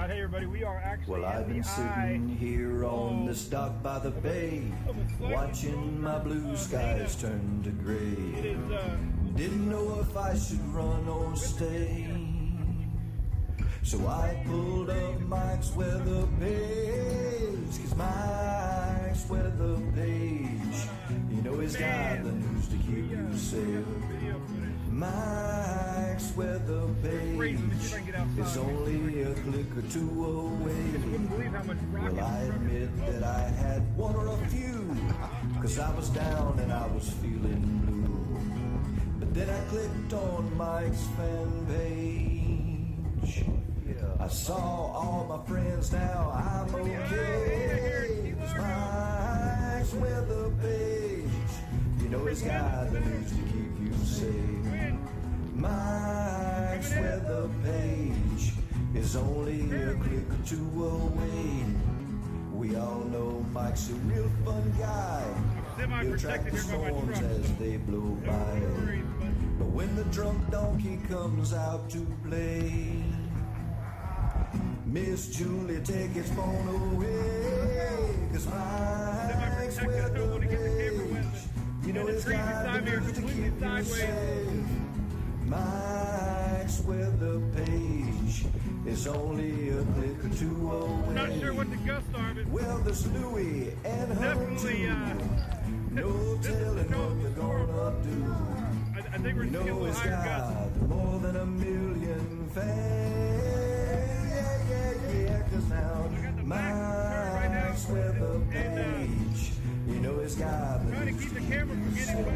Right, hey everybody, we are actually Well, I've been sitting here on this dock by the bay, watching my blue skies turn to gray. Didn't know if I should run or stay, so I pulled up Mike's weather page, 'cause Mike's weather page, you know he's got the news to keep you safe. Mike's weather page is only a click or two away. Well, I admit that I had one or a few, 'cause I was down and I was feeling blue. But then I clicked on Mike's fan page. I saw all my friends now, I'm okay. 'Cause Mike's weather page, you know he's got the news to keep you safe. Mike's weather page is only a click or two away. We all know Mike's a real fun guy. He'll track the storms as they blow by. But when the drunk donkey comes out to play, Miss Julie, take his phone away. 'Cause Mike's weather page, you know he's got the news to keep you safe. Mike's weather page is only a click or two away. Not sure what the gusts are, but well, there's Louie and her too. No telling what they're gonna do. I think we're seeing a little he's higher gusts. got more than a million fans. Yeah, 'cause now Mike's weather page, you know he's got the Trying to keep the camera from getting wet.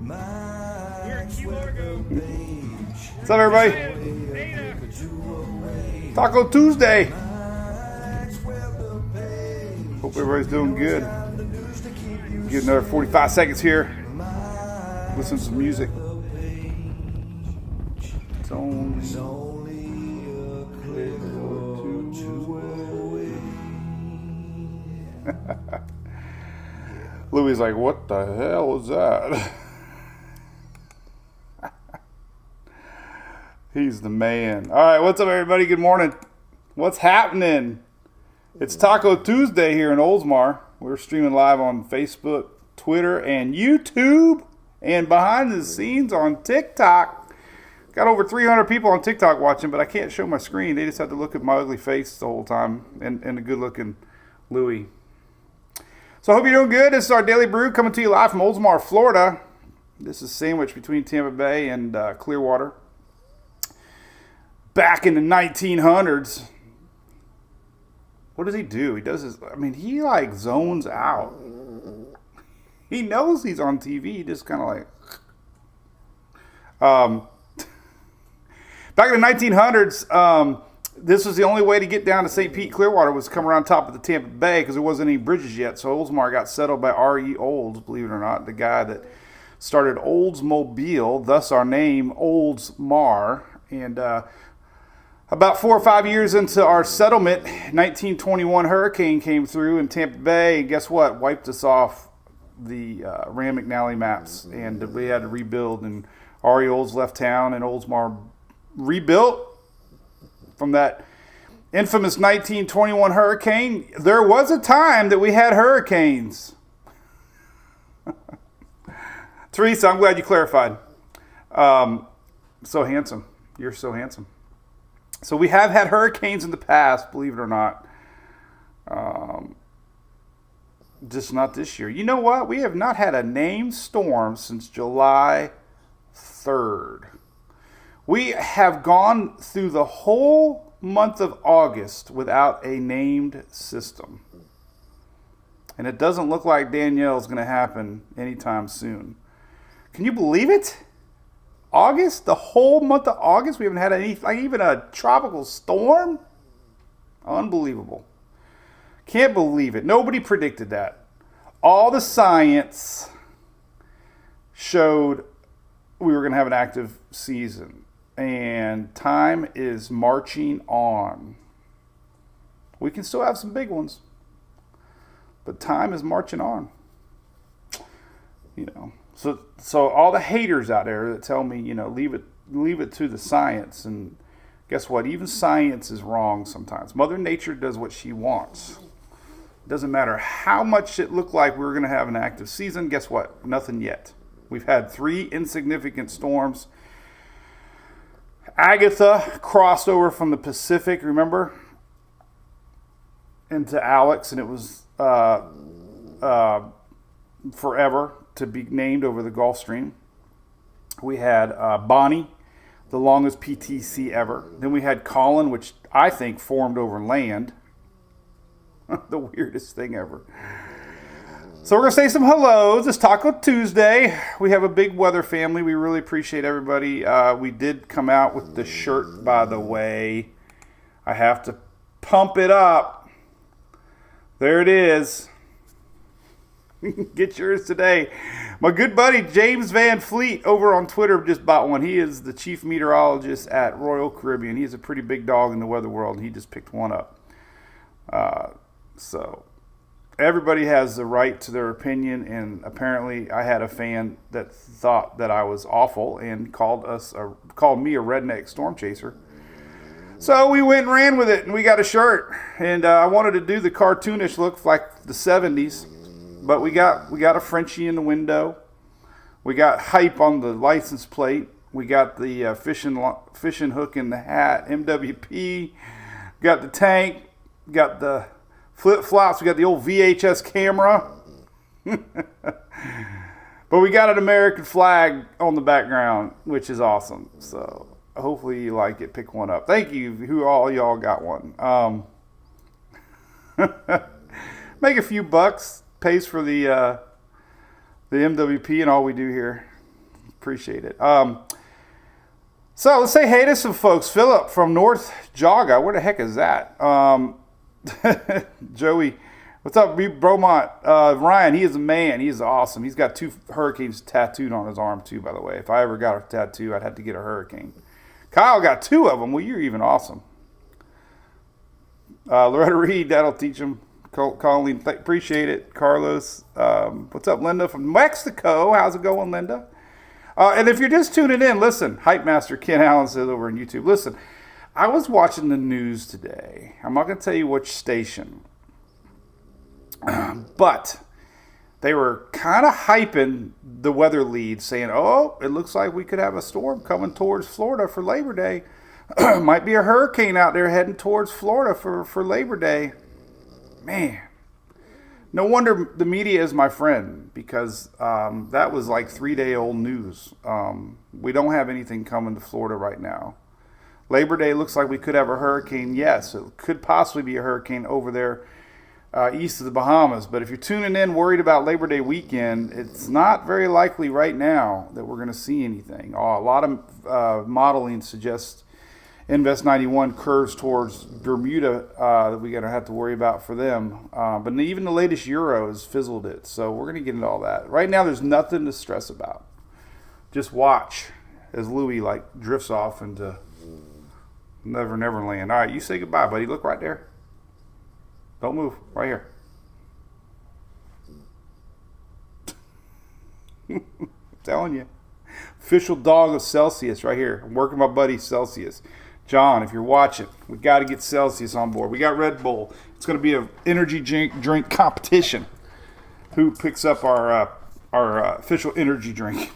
Mike's weather page. What's up, everybody? Taco Tuesday. Hope everybody's doing good. Get another 45 seconds here. Listen to some music. It's only a click or two away. Louis like, what the hell was that? He's the man. All right, what's up, everybody? Good morning. What's happening? It's Taco Tuesday here in Oldsmar. We're streaming live on Facebook, Twitter, and YouTube, and behind the scenes on TikTok. Got over 300 people on TikTok watching, but I can't show my screen. They just have to look at my ugly face the whole time and a good-looking Louie. So I hope you're doing good. This is our Daily Brew coming to you live from Oldsmar, Florida. This is sandwiched between Tampa Bay and Clearwater. Back in the 1900s, what does he do? He does his, he like zones out. He knows he's on TV. He just kind of like, back in the 1900s, this was the only way to get down to St. Pete, Clearwater, was come around top of the Tampa Bay because there wasn't any bridges yet. So Oldsmar got settled by R.E. Olds, believe it or not, the guy that started Oldsmobile, thus our name, Oldsmar. And about 4 or 5 years into our settlement, 1921 hurricane came through in Tampa Bay, and guess what? Wiped us off the Rand McNally maps, and we had to rebuild. And R.E. Olds left town, and Oldsmar rebuilt from that infamous 1921 hurricane. There was a time that we had hurricanes. Teresa, I'm glad you clarified. So handsome. You're so handsome. So we have had hurricanes in the past, believe it or not. Just not this year. You know what? We have not had a named storm since July 3rd. We have gone through the whole month of August without a named system. And it doesn't look like Danielle's going to happen anytime soon. Can you believe it? August, the whole month of August, we haven't had any, like even a tropical storm? Unbelievable. Can't believe it. Nobody predicted that. All the science showed we were going to have an active season. And time is marching on. We can still have some big ones. But time is marching on. You know. So all the haters out there that tell me, leave it to the science and Guess what? Even science is wrong sometimes. Mother Nature does what she wants. It doesn't matter how much it looked like we were going to have an active season. Guess what? Nothing yet. We've had 3 insignificant storms. Agatha crossed over from the Pacific, remember, into Alex, and it was forever to be named over the Gulf Stream. We had Bonnie, the longest PTC ever. Then we had Colin, which I think formed over land. The weirdest thing ever. So we're going to say some hellos. It's Taco Tuesday. We have a big weather family. We really appreciate everybody. We did come out with the shirt, by the way. I have to pump it up. There it is. Get yours today. My good buddy James Van Fleet over on Twitter just bought one. He is the chief meteorologist at Royal Caribbean. He's a pretty big dog in the weather world, and he just picked one up. So everybody has the right to their opinion, and apparently I had a fan that thought that I was awful and called me a redneck storm chaser. So we went and ran with it, and we got a shirt. And I wanted to do the cartoonish look like the 70s. But we got a Frenchie in the window. We got hype on the license plate. We got the fishing hook in the hat, MWP. Got the tank. Got the flip-flops. We got the old VHS camera. But we got an American flag on the background, which is awesome. So hopefully you like it. Pick one up. Thank you, who all y'all got one. Make a few bucks. Pays for the MWP and all we do here. Appreciate it. So let's say hey to some folks. Philip from North Jaga. Where the heck is that? Joey. What's up, Bromont? Ryan, he is a man. He is awesome. He's got 2 hurricanes tattooed on his arm too, by the way. If I ever got a tattoo, I'd have to get a hurricane. Kyle got 2 of them. Well, you're even awesome. Loretta Reed, that'll teach him. Colleen, appreciate it. Carlos, what's up, Linda from Mexico? How's it going, Linda? And if you're just tuning in, listen. Hype Master Ken Allen says over on YouTube. Listen, I was watching the news today. I'm not going to tell you which station, but they were kind of hyping the weather lead, saying, "Oh, it looks like we could have a storm coming towards Florida for Labor Day. Might be a hurricane out there heading towards Florida for Labor Day." Man, no wonder the media is my friend, because that was like 3-day-old news. We don't have anything coming to Florida right now. Labor Day looks like we could have a hurricane. Yes, it could possibly be a hurricane over there east of the Bahamas. But if you're tuning in worried about Labor Day weekend, it's not very likely right now that we're going to see anything. A lot of modeling suggests Invest 91 curves towards Bermuda that we're going to have to worry about for them. But even the latest Euro has fizzled it. So we're going to get into all that. Right now, there's nothing to stress about. Just watch as Louis drifts off into Never Land. All right, you say goodbye, buddy. Look right there. Don't move. Right here. I'm telling you. Official dog of Celsius right here. I'm working my buddy Celsius. John, if you're watching, we got to get Celsius on board. We got Red Bull. It's going to be an energy drink competition. Who picks up our official energy drink?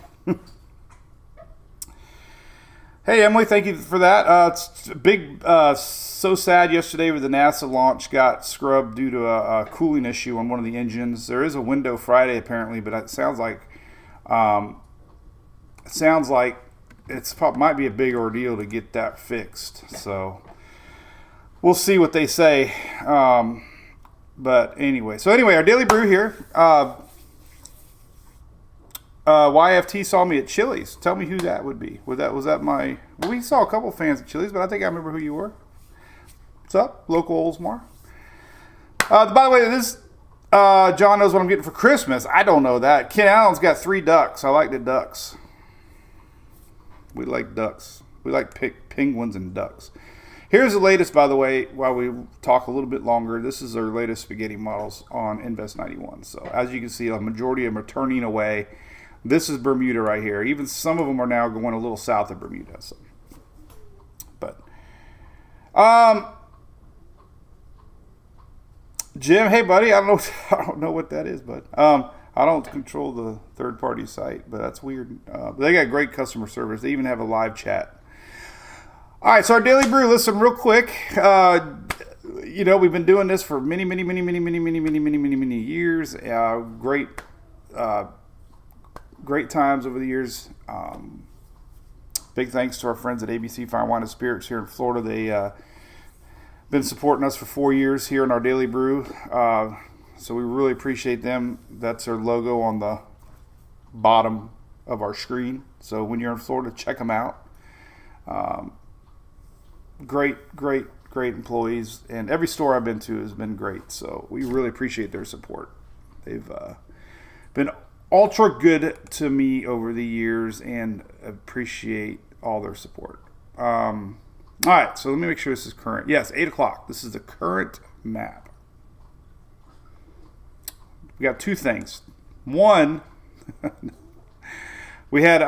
Hey, Emily, thank you for that. It's big. So sad yesterday with the NASA launch got scrubbed due to a cooling issue on one of the engines. There is a window Friday apparently, but it sounds like it's might be a big ordeal to get that fixed. So we'll see what they say. But anyway, our Daily Brew here. YFT saw me at Chili's. Tell me who that would be. Was that my? Well, we saw a couple fans at Chili's, but I think I remember who you were. What's up, local Oldsmar? By the way, this John knows what I'm getting for Christmas. I don't know that. Ken Allen's got 3 ducks. I like the ducks. We like ducks. We like penguins and ducks. Here's the latest, by the way, while we talk a little bit longer. This is our latest spaghetti models on Invest 91. So as you can see, a majority of them are turning away. This is Bermuda right here. Even some of them are now going a little south of Bermuda. So. But Jim, hey buddy, I don't know I don't know what that is, but I don't control the third party site, but that's weird. But they got great customer service. They even have a live chat. All right, so our Daily Brew, listen real quick. We've been doing this for many years. Great times over the years. Big thanks to our friends at ABC Fine Wine and Spirits here in Florida. They been supporting us for 4 years here in our Daily Brew. So we really appreciate them. That's their logo on the bottom of our screen. So when you're in Florida, check them out. Great employees, and every store I've been to has been great. So we really appreciate their support. They've been ultra good to me over the years, and appreciate all their support. All right, so let me make sure this is current. Yes, 8 o'clock. This is the current map. We got two things. One, we had,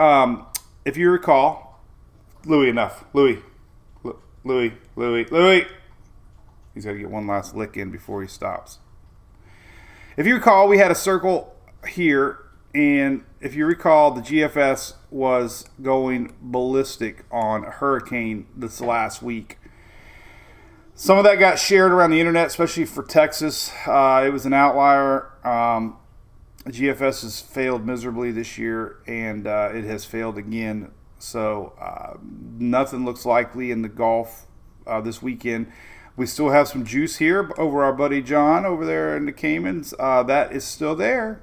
if you recall, Louis. He's got to get one last lick in before he stops. If you recall, we had a circle here, and if you recall, the GFS was going ballistic on a hurricane this last week. Some of that got shared around the internet, especially for Texas. It was an outlier. GFS has failed miserably this year, and it has failed again. So nothing looks likely in the Gulf this weekend. We still have some juice here over our buddy John over there in the Caymans. That is still there.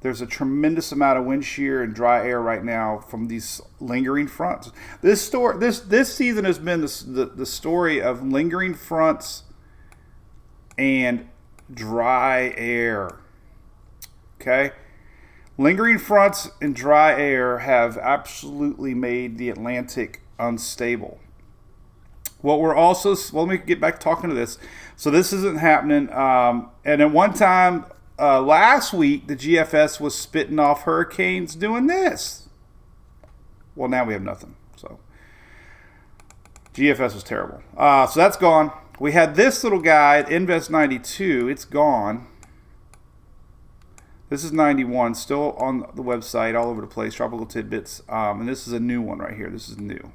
There's a tremendous amount of wind shear and dry air right now from these lingering fronts. This season has been the story of lingering fronts and dry air. Okay? Lingering fronts and dry air have absolutely made the Atlantic unstable. What we're also, let me get back talking to this. So this isn't happening. And at one time last week, the GFS was spitting off hurricanes doing this. Well, now we have nothing. So GFS was terrible. So that's gone. We had this little guy, Invest 92. It's gone. This is 91, still on the website, all over the place, Tropical Tidbits. And this is a new one right here. This is new.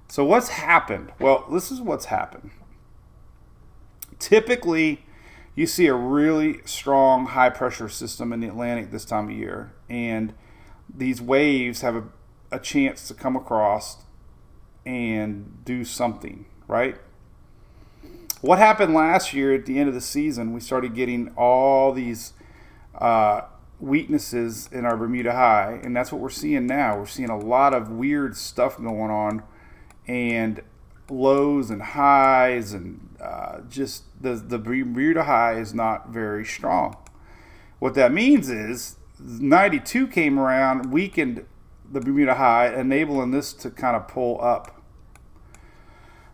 So what's happened? Well, this is what's happened. Typically, you see a really strong high-pressure system in the Atlantic this time of year. And these waves have a chance to come across and do something, right? What happened last year at the end of the season, we started getting all these weaknesses in our Bermuda High, and that's what we're seeing now. We're seeing a lot of weird stuff going on, and lows and highs, and just the Bermuda High is not very strong. What that means is 92 came around, weakened the Bermuda High, enabling this to kind of pull up.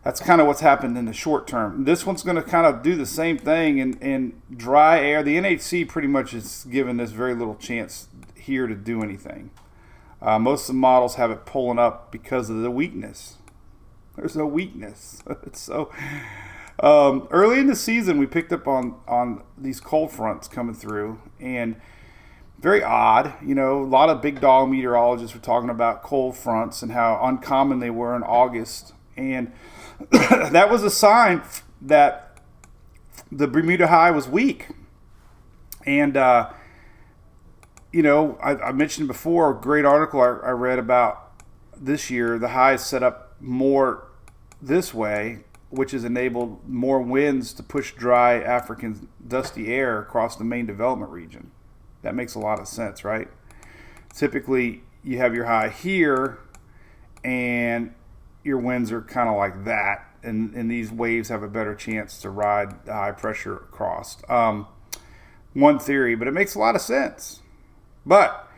That's kind of what's happened in the short term. This one's going to kind of do the same thing in dry air. The NHC pretty much is given this very little chance here to do anything. Most of the models have it pulling up because of the weakness. There's no weakness. So early in the season, we picked up on these cold fronts coming through, and very odd. A lot of big dog meteorologists were talking about cold fronts and how uncommon they were in August. And that was a sign that the Bermuda High was weak. And, I mentioned before, a great article I read about this year. The high is set up more this way, which has enabled more winds to push dry African dusty air across the main development region. That makes a lot of sense, right? Typically, you have your high here, and your winds are kind of like that, and these waves have a better chance to ride the high pressure across. One theory, but it makes a lot of sense. But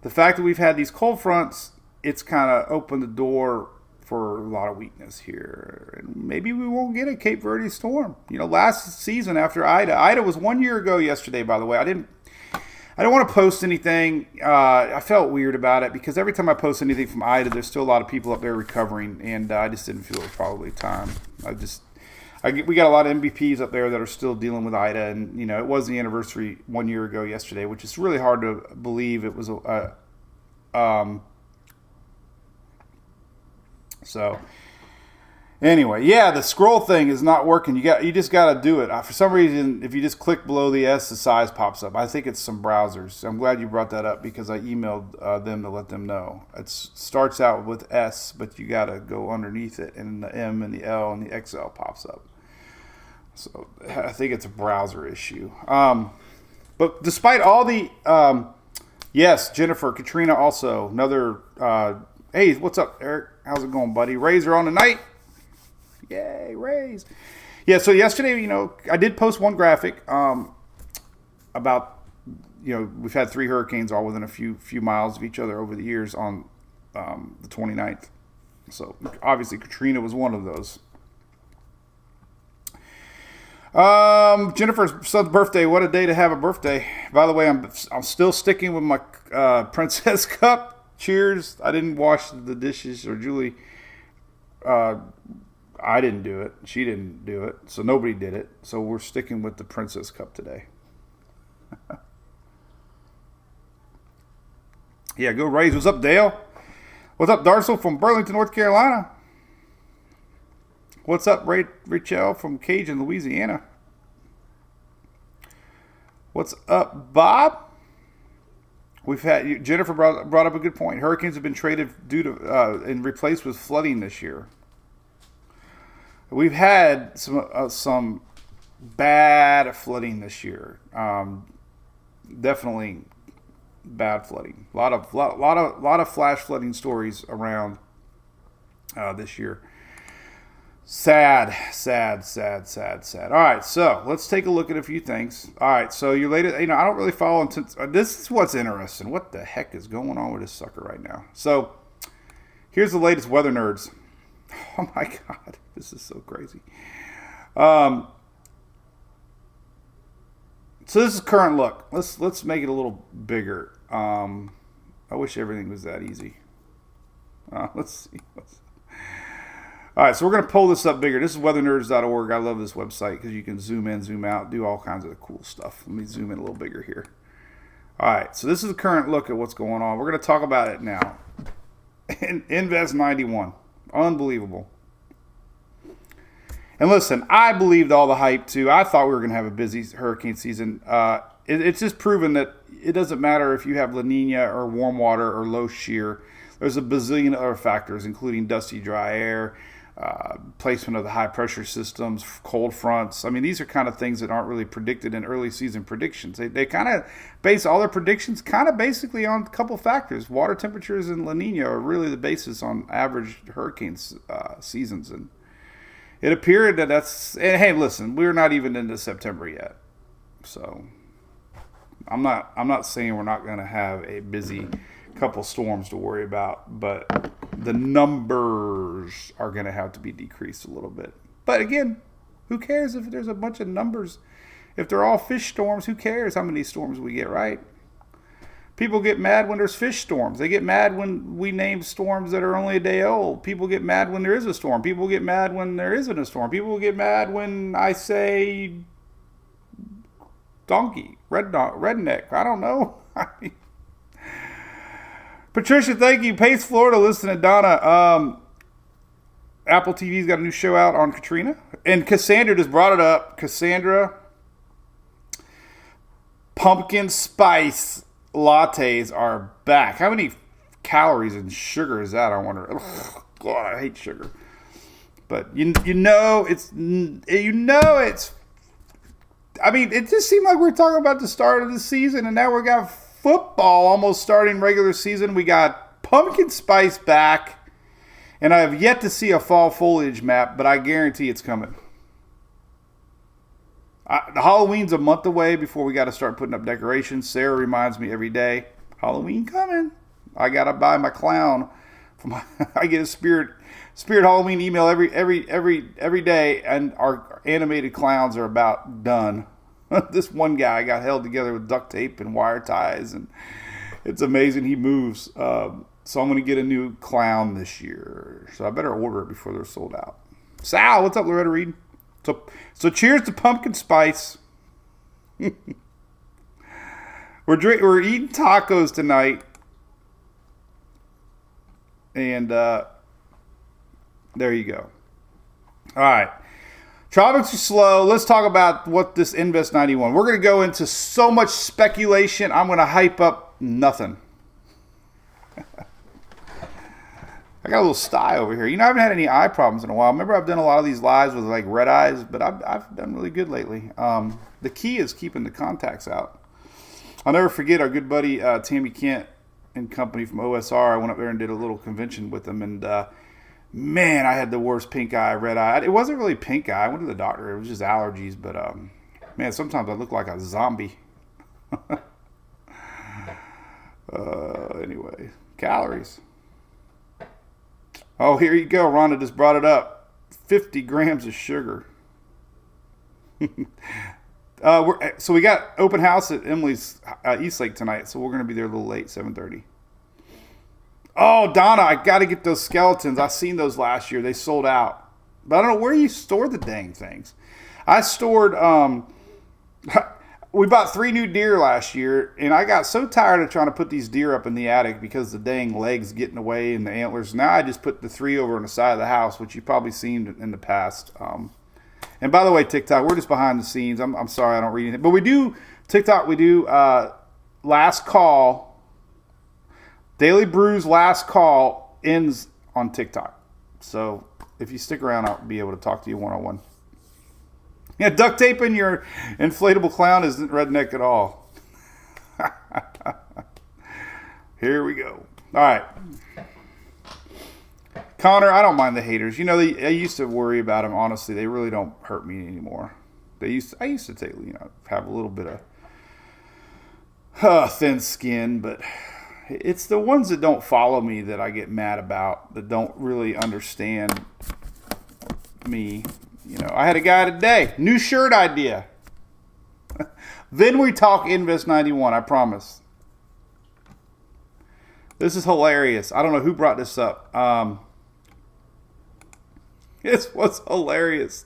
the fact that we've had these cold fronts, it's kind of opened the door for a lot of weakness here. And maybe we won't get a Cape Verde storm. Last season after Ida was 1 year ago yesterday, by the way. I I don't want to post anything. I felt weird about it because every time I post anything from Ida, there's still a lot of people up there recovering, and I just didn't feel it was probably time. We got a lot of MVPs up there that are still dealing with Ida, and it was the anniversary 1 year ago yesterday, which is really hard to believe. It was so. Anyway, yeah, the scroll thing is not working. You just got to do it. For some reason, if you just click below the S, the size pops up. I think it's some browsers. I'm glad you brought that up because I emailed them to let them know. It starts out with S, but you got to go underneath it, and the M and the L and the XL pops up. So I think it's a browser issue. But despite all the, yes, Jennifer, Katrina also, another, hey, what's up, Eric? How's it going, buddy? Rays are on tonight. Yay, Rays. Yeah, so yesterday, I did post one graphic about, we've had 3 hurricanes all within a few miles of each other over the years on the 29th. So, obviously, Katrina was one of those. Jennifer's son's birthday. What a day to have a birthday. By the way, I'm still sticking with my Princess Cup. Cheers. I didn't wash the dishes, or Julie... I didn't do it. She didn't do it. So nobody did it. So we're sticking with the Princess Cup today. Yeah, go Rays. What's up, Dale? What's up, Darcel from Burlington, North Carolina? What's up, Rachel from Cajun, Louisiana? What's up, Bob? We've had Jennifer brought up a good point. Hurricanes have been traded due to and replaced with flooding this year. We've had some bad flooding this year. Definitely bad flooding. A lot of flash flooding stories around this year. Sad. All right, so let's take a look at a few things. All right, so your latest, I don't really follow. This is what's interesting. What the heck is going on with this sucker right now? So here's the latest weather nerds. Oh my God, this is so crazy. So this is current look. Let's make it a little bigger. I wish everything was that easy. Let's see. All right, so we're going to pull this up bigger. This is weathernerds.org. I love this website because you can zoom in, zoom out, do all kinds of cool stuff. Let me zoom in a little bigger here. All right, so this is the current look at what's going on. We're going to talk about it now. Invest 91. Unbelievable. And listen, I believed all the hype too. I thought we were going to have a busy hurricane season. It's just proven that it doesn't matter if you have La Nina or warm water or low shear. There's a bazillion other factors, including dusty, dry air, placement of the high pressure systems, cold fronts. I mean, these are kind of things that aren't really predicted in early season predictions. They kind of base all their predictions kind of basically on a couple factors. Water temperatures and La Nina are really the basis on average hurricane seasons. And it appeared that and hey, listen, we're not even into September yet. So I'm not saying we're not going to have a busy couple storms to worry about, but the numbers are going to have to be decreased a little bit. But again, who cares if there's a bunch of numbers? If they're all fish storms, who cares how many storms we get, right? People get mad when there's fish storms. They get mad when we name storms that are only a day old. People get mad when there is a storm. People get mad when there isn't a storm. People get mad when I say donkey, redneck. I don't know. Patricia, thank you. Pace, Florida, listening to Donna. Apple TV's got a new show out on Katrina. And Cassandra just brought it up. Cassandra, pumpkin spice lattes are back. How many calories and sugar is that, I wonder? Ugh, God, I hate sugar. But you know it's I mean, it just seemed like we were talking about the start of the season, and now we got football almost starting regular season. We got pumpkin spice back, and I have yet to see a fall foliage map, but I guarantee it's coming. The Halloween's a month away before we got to start putting up decorations. Sarah reminds me every day, Halloween coming. I got to buy my clown. I get a spirit Halloween email every day, and our animated clowns are about done. This one guy got held together with duct tape and wire ties, and it's amazing he moves. So I'm going to get a new clown this year. So I better order it before they're sold out. Sal, what's up, Loretta Reed? So cheers to pumpkin spice. We're eating tacos tonight. And there you go. All right. Tropics are slow. Let's talk about what this Invest 91. We're going to go into so much speculation. I'm going to hype up nothing. I got a little sty over here. You know, I haven't had any eye problems in a while. Remember, I've done a lot of these lives with like red eyes, but I've done really good lately. The key is keeping the contacts out. I'll never forget our good buddy Tammy Kent and company from OSR. I went up there and did a little convention with them, and man, I had the worst pink eye, red eye. It wasn't really pink eye. I went to the doctor. It was just allergies, but man, sometimes I look like a zombie. Anyway, calories. Oh, here you go. Rhonda just brought it up. 50 grams of sugar. So we got open house at Emily's Eastlake tonight, so we're going to be there a little late, 7:30. Oh, Donna, I got to get those skeletons. I seen those last year. They sold out. But I don't know where you store the dang things. I stored... we bought 3 new deer last year, and I got so tired of trying to put these deer up in the attic because the dang legs get in the way and the antlers. Now I just put the 3 over on the side of the house, which you've probably seen in the past. And by the way, TikTok, we're just behind the scenes. I'm sorry I don't read anything. But we do, TikTok, we do last call. Daily Brew's last call ends on TikTok. So if you stick around, I'll be able to talk to you one-on-one. Yeah, duct taping your inflatable clown isn't redneck at all. Here we go. All right. Connor, I don't mind the haters. You know, I used to worry about them. Honestly, they really don't hurt me anymore. I used to take, have a little bit of thin skin, but it's the ones that don't follow me that I get mad about, that don't really understand me. You know, I had a guy today, new shirt idea. Then we talk Invest 91, I promise. This is hilarious. I don't know who brought this up. This was hilarious.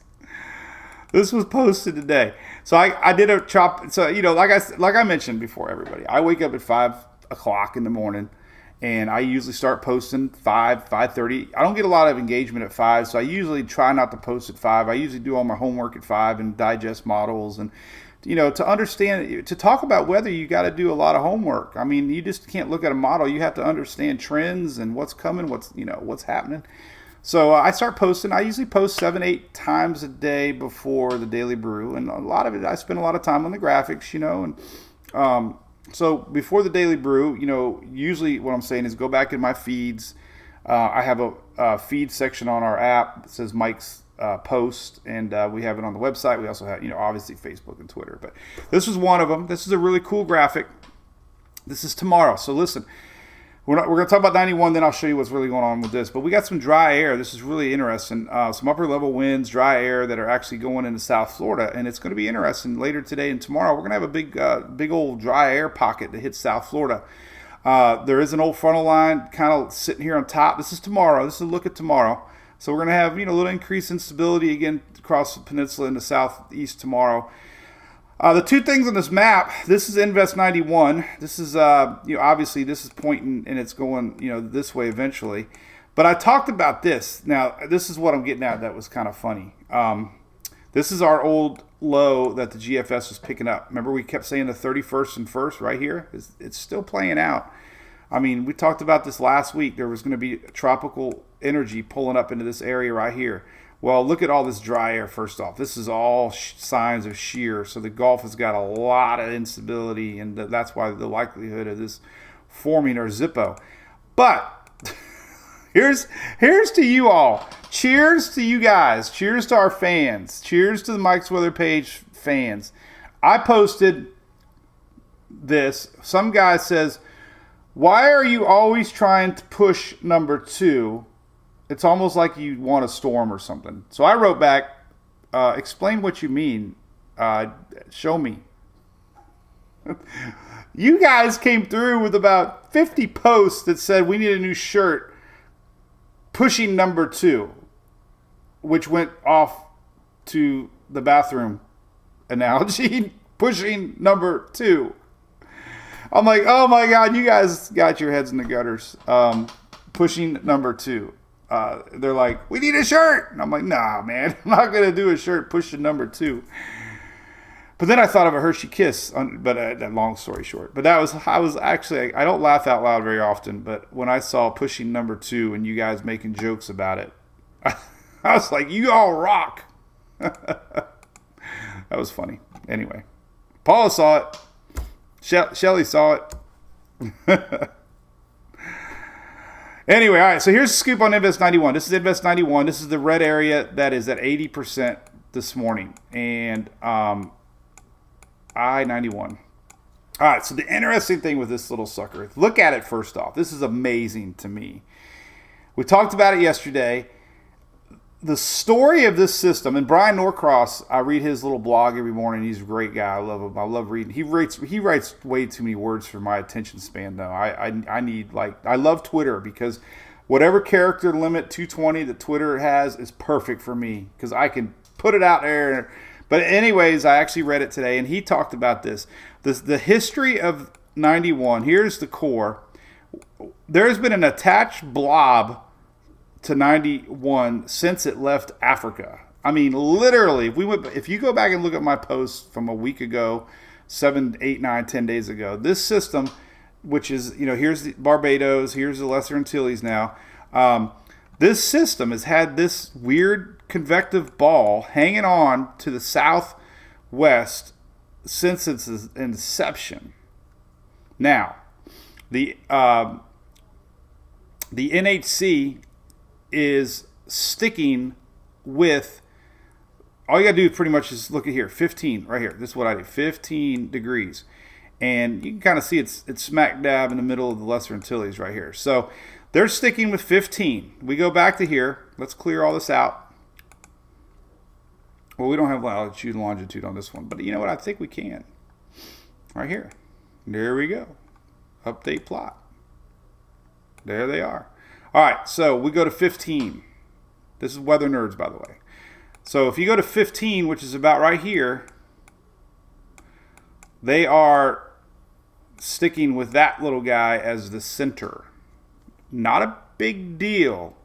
This was posted today. So I did a chop. So, you know, like I mentioned before, everybody, I wake up at 5 o'clock in the morning. And I usually start posting 5:30. I don't get a lot of engagement at 5, so I usually try not to post at 5. I usually do all my homework at 5 and digest models. And, you know, to understand, to talk about weather, you got to do a lot of homework. I mean, you just can't look at a model. You have to understand trends and what's coming, what's happening. So I start posting. I usually post 7-8 times a day before the Daily Brew. And a lot of it, I spend a lot of time on the graphics, you know, and so before the Daily Brew, you know, usually what I'm saying is go back in my feeds. I have a feed section on our app that says Mike's post, and we have it on the website. We also have, you know, obviously Facebook and Twitter. But this is one of them. This is a really cool graphic. This is tomorrow. So listen, we're going to talk about 91, then I'll show you what's really going on with this. But we got some dry air. This is really interesting. Some upper level winds, dry air that are actually going into South Florida. And it's going to be interesting later today and tomorrow. We're going to have a big old dry air pocket that hits South Florida. There is an old frontal line kind of sitting here on top. This is tomorrow. This is a look at tomorrow. So we're going to have, you know, a little increase in stability again across the peninsula into southeast tomorrow. The 2 things on this map, this is Invest 91. This is, you know, obviously this is pointing and it's going, you know, this way eventually. But I talked about this. Now, this is what I'm getting at that was kind of funny. This is our old low that the GFS was picking up. Remember we kept saying the 31st and 1st right here? It's still playing out. I mean, we talked about this last week. There was going to be tropical energy pulling up into this area right here. Well, look at all this dry air, first off. This is all signs of shear. So the Gulf has got a lot of instability, and that's why the likelihood of this forming or Zippo. But here's to you all. Cheers to you guys. Cheers to our fans. Cheers to the Mike's Weather Page fans. I posted this. Some guy says, why are you always trying to push number 2? It's almost like you want a storm or something. So I wrote back, explain what you mean. Show me. You guys came through with about 50 posts that said we need a new shirt pushing number 2, which went off to the bathroom analogy. Pushing number 2. I'm like, oh my God, you guys got your heads in the gutters. Pushing number 2. They're like, we need a shirt. And I'm like, nah, man, I'm not going to do a shirt pushing number 2. But then I thought of a Hershey Kiss, but that long story short. But I was actually, I don't laugh out loud very often, but when I saw pushing number 2 and you guys making jokes about it, I was like, you all rock. That was funny. Anyway, Paula saw it. Shelly saw it. Anyway, all right, so here's the scoop on Invest 91. This is Invest 91. This is the red area that is at 80% this morning. And I-91. All right, so the interesting thing with this little sucker, look at it first off. This is amazing to me. We talked about it yesterday. The story of this system, and Brian Norcross, I read his little blog every morning. He's a great guy. I love him. I love reading. He writes way too many words for my attention span, though. I love Twitter because whatever character limit 220 that Twitter has is perfect for me because I can put it out there. But anyways, I actually read it today, and he talked about this. The history of 91. Here's the core. There's been an attached blob to 91 since it left Africa. I mean, literally, if you go back and look at my post from a week ago, 7, 8, 9, 10 days ago, this system, which is, here's the Barbados, here's the Lesser Antilles now. This system has had this weird convective ball hanging on to the southwest since its inception. Now, the NHC is sticking with, all you got to do pretty much is look at here, 15 right here. This is what I do, 15 degrees. And you can kind of see it's smack dab in the middle of the Lesser Antilles right here. So they're sticking with 15. We go back to here. Let's clear all this out. Well, we don't have latitude and longitude on this one, but you know what? I think we can. Right here. There we go. Update plot. There they are. All right, so we go to 15. This is Weather Nerds, by the way. So if you go to 15, which is about right here, they are sticking with that little guy as the center. Not a big deal.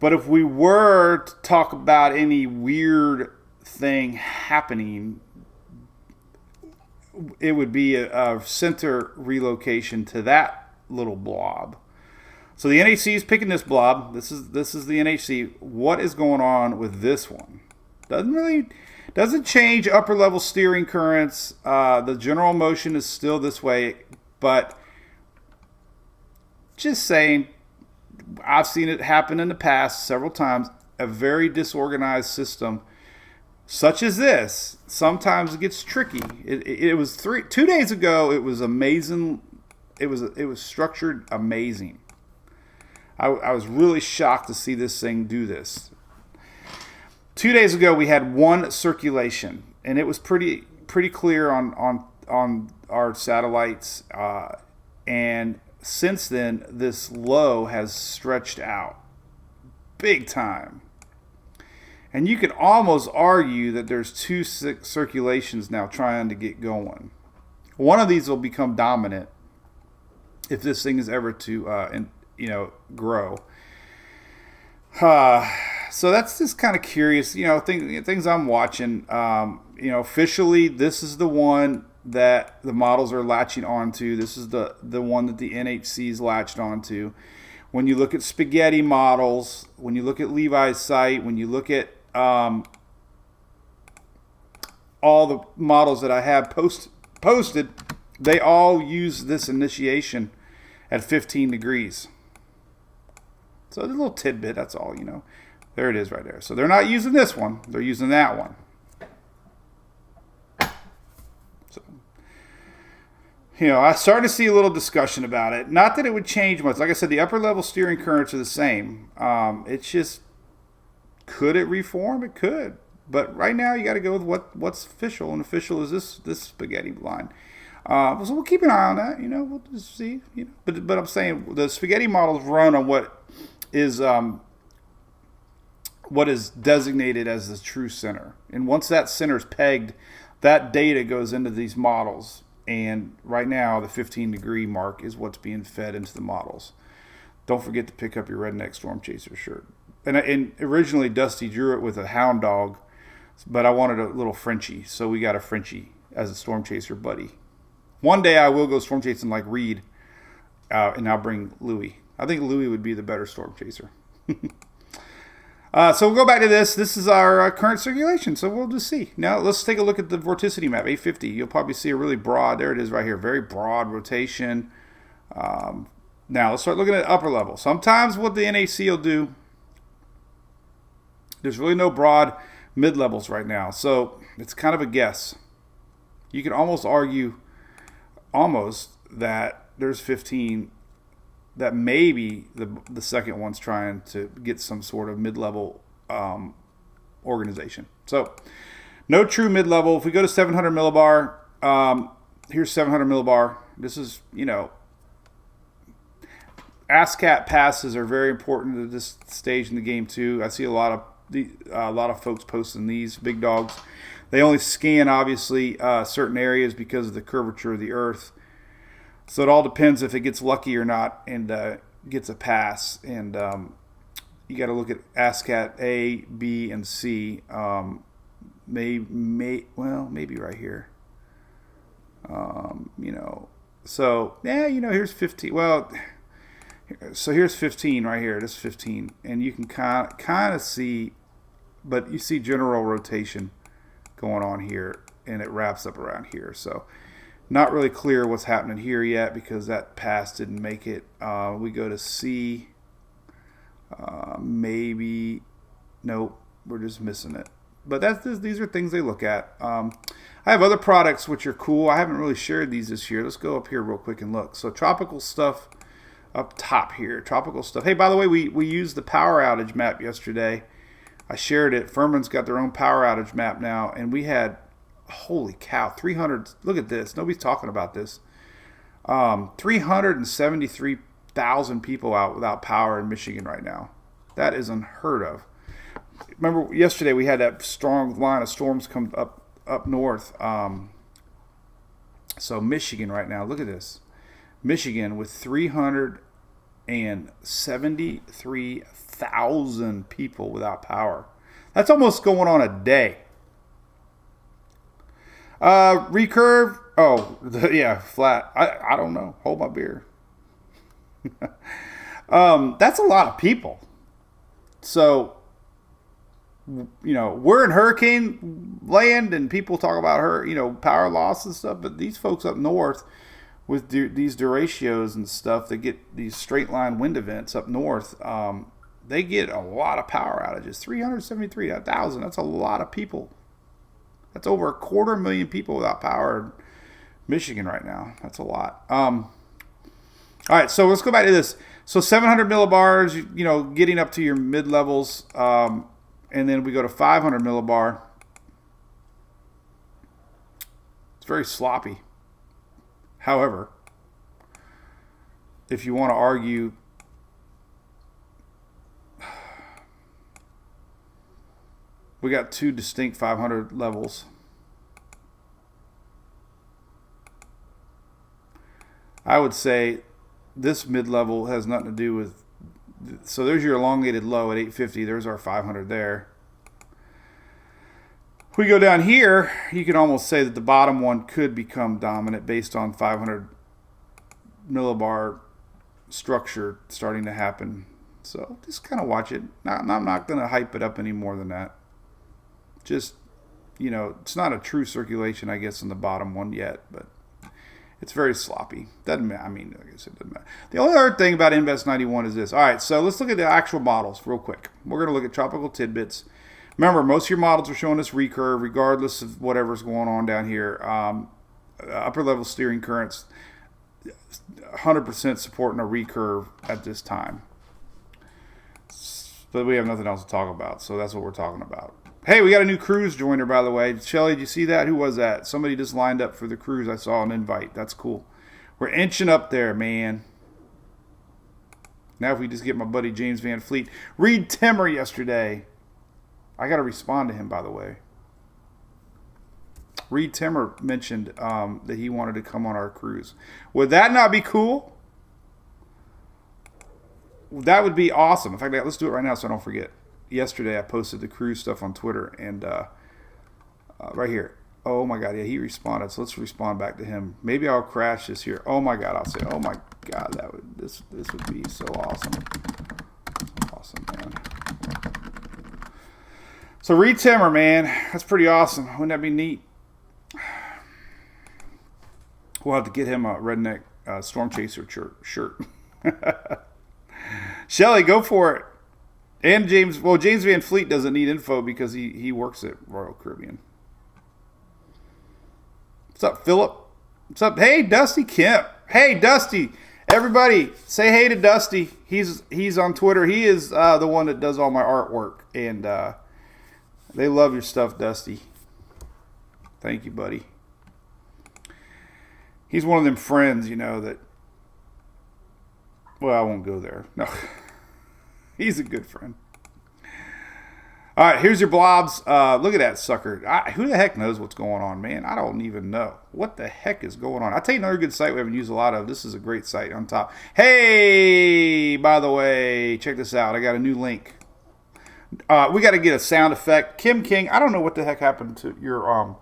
But if we were to talk about any weird thing happening, it would be a center relocation to that little blob. So the NHC is picking this blob. This is the NHC. What is going on with this one? Doesn't change upper level steering currents. The general motion is still this way, but just saying, I've seen it happen in the past several times. A very disorganized system such as this sometimes gets tricky. It was 2 days ago. It was amazing. It was structured amazing. I was really shocked to see this thing do this. 2 days ago, we had one circulation, and it was pretty clear on our satellites. And since then, this low has stretched out big time. And you can almost argue that there's 2 circulations now trying to get going. One of these will become dominant if this thing is ever to grow. So that's just kind of curious, things I'm watching. Officially, this is the one that the models are latching onto. This is the one that the NHC's latched onto. When you look at spaghetti models, when you look at Levi's site, when you look at all the models that I have posted, they all use this initiation at 15 degrees. So a little tidbit, that's all, There it is right there. So they're not using this one. They're using that one. So, I started to see a little discussion about it. Not that it would change much. Like I said, the upper level steering currents are the same. It's just, could it reform? It could. But right now, you got to go with what's official, and official is this spaghetti line. So we'll keep an eye on that. We'll just see. But I'm saying the spaghetti models run on what is designated as the true center, and once that center is pegged, that data goes into these models. And right now, the 15-degree mark is what's being fed into the models. Don't forget to pick up your Redneck Storm Chaser shirt. And originally, Dusty drew it with a hound dog, but I wanted a little Frenchie, so we got a Frenchie as a Storm Chaser buddy. One day I will go storm chasing like Reed, and I'll bring Louie. I think Louie would be the better storm chaser. So we'll go back to this. This is our current circulation, so we'll just see. Now let's take a look at the vorticity map, 850. You'll probably see a really broad, there it is right here, very broad rotation. Now let's start looking at upper level. Sometimes what the NAC will do, there's really no broad mid-levels right now, so it's kind of a guess. You can almost argue that there's 15, that maybe the second one's trying to get some sort of mid-level organization. So no true mid-level. If we go to 700 millibar, here's 700 millibar. This is, ASCAT passes are very important at this stage in the game too. I see a lot of folks posting these big dogs. They only scan, obviously, certain areas because of the curvature of the earth. So it all depends if it gets lucky or not and gets a pass. And you got to look at ASCAT A, B, and C. Maybe right here. So, here's 15. Well, so here's 15 right here. This is 15. And you can kind of see, but you see general rotation going on here, and it wraps up around here. So not really clear what's happening here yet because that pass didn't make it. We go to C. Maybe. Nope. We're just missing it. But these are things they look at. I have other products which are cool. I haven't really shared these this year. Let's go up here real quick and look. So tropical stuff up top here. Tropical stuff. Hey, by the way, we used the power outage map yesterday. I shared it. Furman's got their own power outage map now, and we had, holy cow, 300. Look at this. Nobody's talking about this. 373,000 people out without power in Michigan right now. That is unheard of. Remember yesterday we had that strong line of storms come up north. So Michigan right now, look at this. Michigan with 373,000 people without power. That's almost going on a day. Recurve. Oh, yeah, flat. I don't know. Hold my beer. That's a lot of people. So, we're in hurricane land and people talk about power loss and stuff, but these folks up north with these derechos and stuff that get these straight line wind events up north, they get a lot of power outages. 373,000, that's a lot of people. That's over 250,000 people without power in Michigan right now. That's a lot. All right, so let's go back to this. So 700 millibars, getting up to your mid-levels, and then we go to 500 millibar. It's very sloppy. However, if you want to argue, we got two distinct 500 levels. I would say this mid-level has nothing to do with, so there's your elongated low at 850. There's our 500 there. If we go down here, you can almost say that the bottom one could become dominant based on 500 millibar structure starting to happen. So just kind of watch it. I'm not going to hype it up any more than that. Just, it's not a true circulation, I guess, in the bottom one yet, but it's very sloppy. Doesn't matter. Like I said, doesn't matter. The only other thing about Invest 91 is this. All right, so let's look at the actual models real quick. We're going to look at Tropical Tidbits. Remember, most of your models are showing us recurve, regardless of whatever's going on down here. Upper level steering currents, 100% supporting a recurve at this time. But we have nothing else to talk about, so that's what we're talking about. Hey, we got a new cruise joiner, by the way. Shelly, did you see that? Who was that? Somebody just lined up for the cruise. I saw an invite. That's cool. We're inching up there, man. Now if we just get my buddy James Van Fleet. Reed Timmer yesterday. I got to respond to him, by the way. Reed Timmer mentioned that he wanted to come on our cruise. Would that not be cool? That would be awesome. In fact, let's do it right now so I don't forget. Yesterday I posted the cruise stuff on Twitter, and right here. Oh my God, yeah, he responded. So let's respond back to him. Maybe I'll crash this here. Oh my God, I'll say, oh my God, this would be so awesome. Awesome, man. So Reed Timmer, man, that's pretty awesome. Wouldn't that be neat? We'll have to get him a redneck storm chaser shirt. Shelly, go for it. And James Van Fleet doesn't need info because he works at Royal Caribbean. What's up, Philip? What's up? Hey, Dusty Kemp. Hey, Dusty. Everybody, say hey to Dusty. He's on Twitter. He is the one that does all my artwork. And they love your stuff, Dusty. Thank you, buddy. He's one of them friends, that... Well, I won't go there. No. He's a good friend. All right, here's your blobs. Look at that sucker. Who the heck knows what's going on, man? I don't even know. What the heck is going on? I'll tell you another good site we haven't used a lot of. This is a great site on top. Hey, by the way, check this out. I got a new link. We got to get a sound effect. Kim King, I don't know what the heck happened to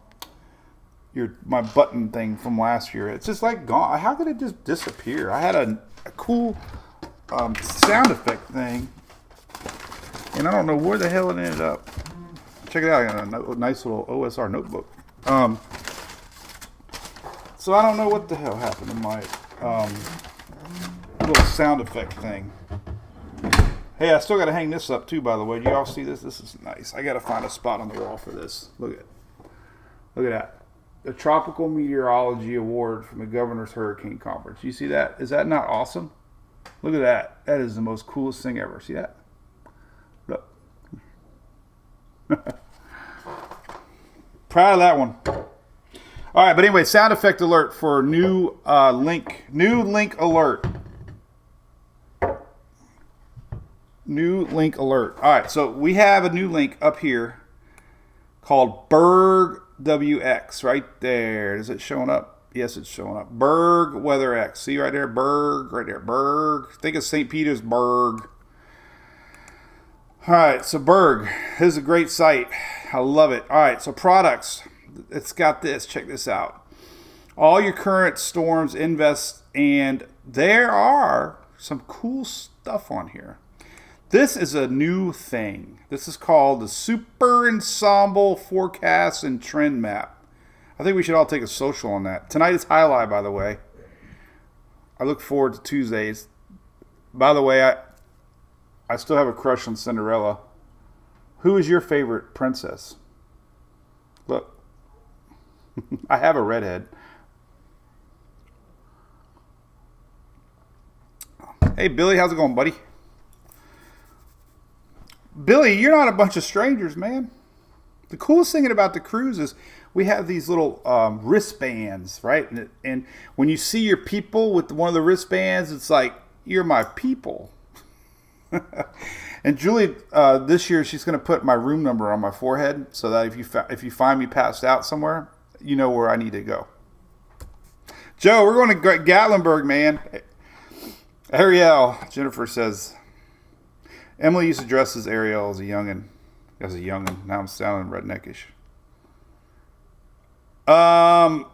my button thing from last year. It's just like gone. How did it just disappear? I had a cool sound effect thing. And I don't know where the hell it ended up. Check it out. I got a nice little OSR notebook. So I don't know what the hell happened to my little sound effect thing. Hey, I still got to hang this up too, by the way. Do y'all see this? This is nice. I got to find a spot on the wall for this. Look at that. The Tropical Meteorology Award from the Governor's Hurricane Conference. You see that? Is that not awesome? Look at that. That is the most coolest thing ever. See that? Look. Proud of that one. All right, but anyway, sound effect alert for new link. New link alert. New link alert. All right, so we have a new link up here called Berg WX right there. Is it showing up? Yes, it's showing up. Berg Weather X. See right there? Berg, right there. Berg. Think of St. Petersburg. All right, so Berg. This is a great site. I love it. All right, so products. It's got this. Check this out. All your current storms, invest, and there are some cool stuff on here. This is a new thing. This is called the Super Ensemble Forecast and Trend Map. I think we should all take a social on that. Tonight is highlight, by the way. I look forward to Tuesdays. By the way, I still have a crush on Cinderella. Who is your favorite princess? Look. I have a redhead. Hey, Billy, how's it going, buddy? Billy, you're not a bunch of strangers, man. The coolest thing about the cruise is we have these little wristbands, right? And when you see your people with one of the wristbands, it's like, you're my people. And Julie, this year, she's going to put my room number on my forehead so that if you find me passed out somewhere, you know where I need to go. Joe, we're going to Gatlinburg, man. Ariel, Jennifer says, Emily used to dress as Ariel as a youngin'. Now I'm sounding redneckish. We're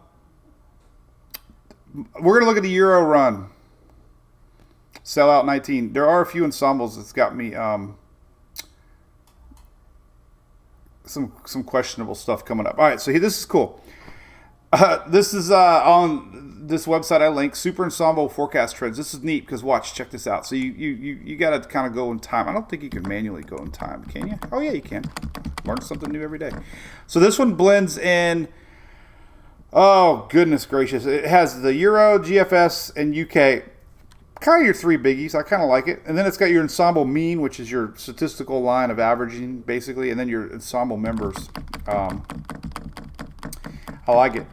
going to look at the Euro run. Sellout 19. There are a few ensembles that's got me some questionable stuff coming up. All right, so this is cool. This is on this website I link, Super Ensemble Forecast Trends. This is neat because watch, check this out. So you got to kind of go in time. I don't think you can manually go in time, can you? Oh yeah, you can. Learn something new every day. So this one blends in. Oh goodness gracious! It has the Euro, GFS, and UK kind of your three biggies. I kind of like it. And then it's got your ensemble mean, which is your statistical line of averaging, basically, and then your ensemble members. I like it.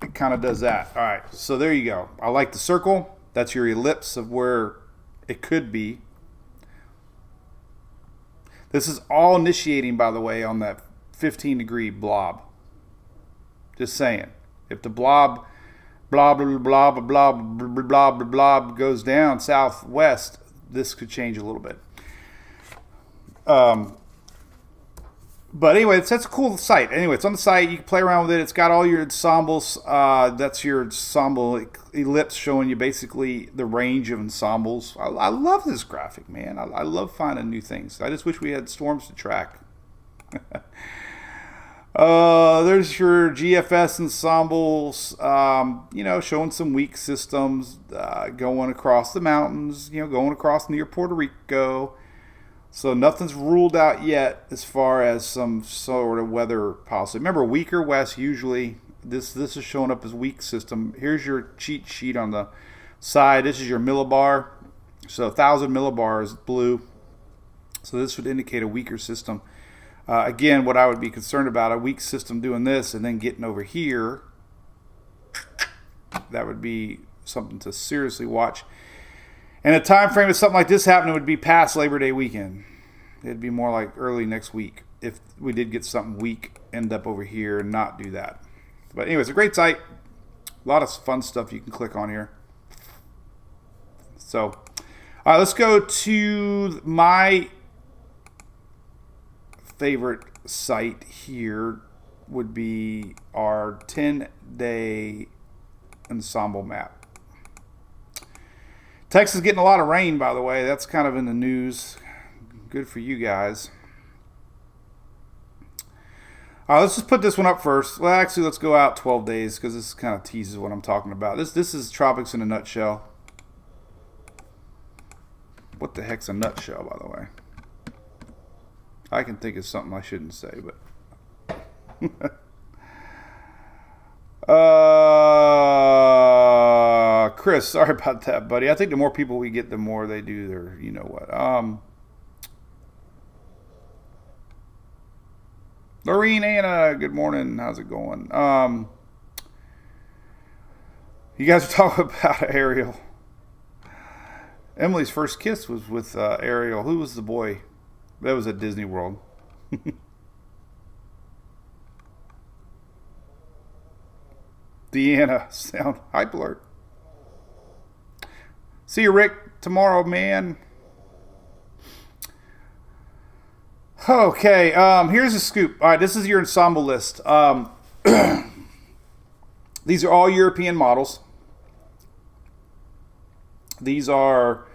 It kind of does that. All right, so there you go. I like the circle. That's your ellipse of where it could be. This is all initiating, by the way, on that 15-degree blob. Just saying. If the blob, blah, blah, blah, blah, blah, blah, blah, blah, blah, goes down southwest, this could change a little bit. But anyway, that's a cool site. Anyway, it's on the site. You can play around with it. It's got all your ensembles. That's your ensemble ellipse showing you basically the range of ensembles. I love this graphic, man. I love finding new things. I just wish we had storms to track. There's your GFS ensembles, showing some weak systems, going across the mountains, going across near Puerto Rico. So nothing's ruled out yet as far as some sort of weather policy. Remember, weaker west usually, this is showing up as weak system. Here's your cheat sheet on the side. This is your millibar. So 1,000 millibars blue. So this would indicate a weaker system. Again, what I would be concerned about, a weak system doing this and then getting over here, that would be something to seriously watch. And a time frame of something like this happening would be past Labor Day weekend. It'd be more like early next week if we did get something weak, end up over here and not do that. But anyway, it's a great site. A lot of fun stuff you can click on here. So, all right, let's go to my favorite site here would be our 10-day ensemble map. Texas is getting a lot of rain, by the way. That's kind of in the news. Good for you guys. All right, let's just put this one up first. Well, actually, let's go out 12 days because this kind of teases what I'm talking about. This is Tropics in a nutshell. What the heck's a nutshell, by the way? I can think of something I shouldn't say, but... Chris, sorry about that, buddy. I think the more people we get, the more they do their, you know what. Lorene, Anna, good morning. How's it going? You guys are talking about Ariel. Emily's first kiss was with Ariel. Who was the boy? That was at Disney World. Deanna, sound hype alert. See you, Rick, tomorrow, man. Okay, here's a scoop. All right, this is your ensemble list. These are all European models. These are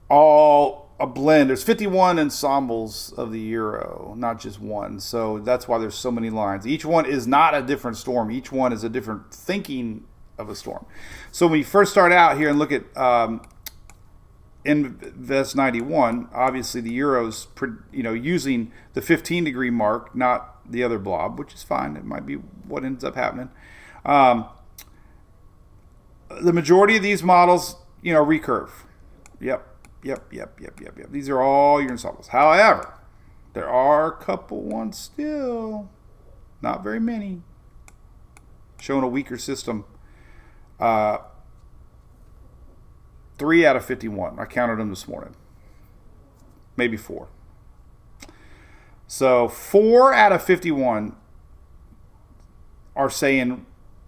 all a blend. There's 51 ensembles of the Euro, not just one. So that's why there's so many lines. Each one is not a different storm. Each one is a different thinking of a storm. So when you first start out here and look at Invest 91, obviously the Euro's using the 15-degree mark, not the other blob, which is fine. It might be what ends up happening. The majority of these models, recurve. Yep. These are all your ensembles. However, there are a couple ones still, not very many, showing a weaker system. 3 out of 51. I counted them this morning. Maybe 4. So 4 out of 51 are saying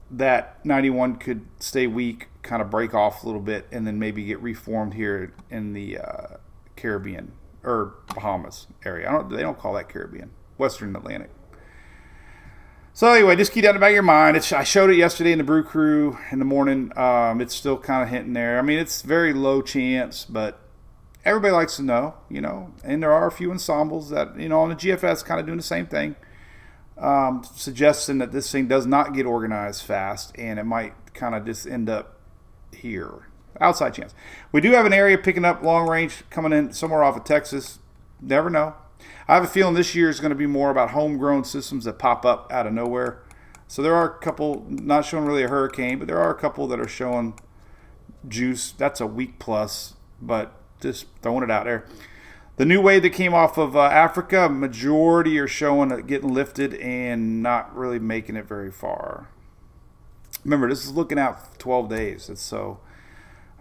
that 91 could stay weak, kind of break off a little bit, and then maybe get reformed here in the Caribbean or Bahamas area. They don't call that Caribbean. Western Atlantic. So anyway, just keep that in the back of your mind. I showed it yesterday in the Brew Crew in the morning. It's still kind of hinting there. I mean, it's very low chance, but everybody likes to know, And there are a few ensembles that, on the GFS kind of doing the same thing, suggesting that this thing does not get organized fast, and it might kind of just end up here. Outside chance. We do have an area picking up long range coming in somewhere off of Texas. Never know. I have a feeling this year is going to be more about homegrown systems that pop up out of nowhere. So there are a couple, not showing really a hurricane, but there are a couple that are showing juice. That's a week plus, but just throwing it out there. The new wave that came off of Africa, majority are showing it getting lifted and not really making it very far. Remember, this is looking out 12 days. It's so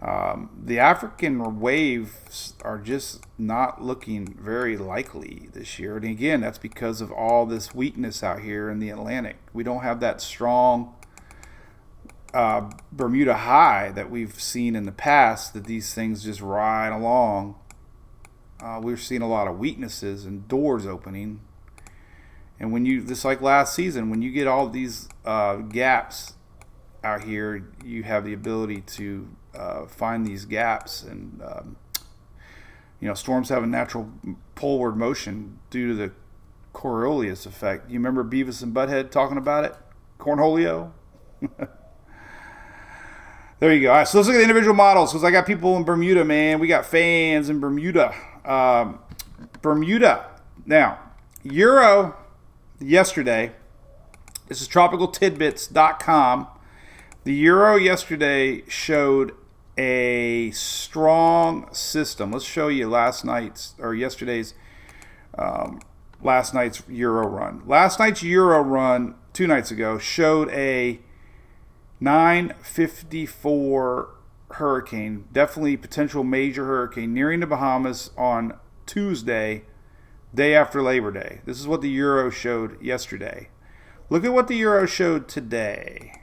the African waves are just not looking very likely this year. And again, that's because of all this weakness out here in the Atlantic. We don't have that strong Bermuda high that we've seen in the past, that these things just ride along. We're seeing a lot of weaknesses and doors opening. And when you, just like last season, when you get all these gaps out here, you have the ability to find these gaps. And, storms have a natural poleward motion due to the Coriolis effect. You remember Beavis and Butthead talking about it? Cornholio? There you go. All right, so let's look at the individual models, because I got people in Bermuda, man. We got fans in Bermuda. Bermuda. Now, Euro yesterday, this is tropicaltidbits.com. The Euro yesterday showed a strong system. Let's show you last night's Euro run. Last night's Euro run 2 nights ago showed a 954 hurricane, definitely potential major hurricane, nearing the Bahamas on Tuesday, day after Labor Day. This is what the Euro showed yesterday. Look at what the Euro showed today.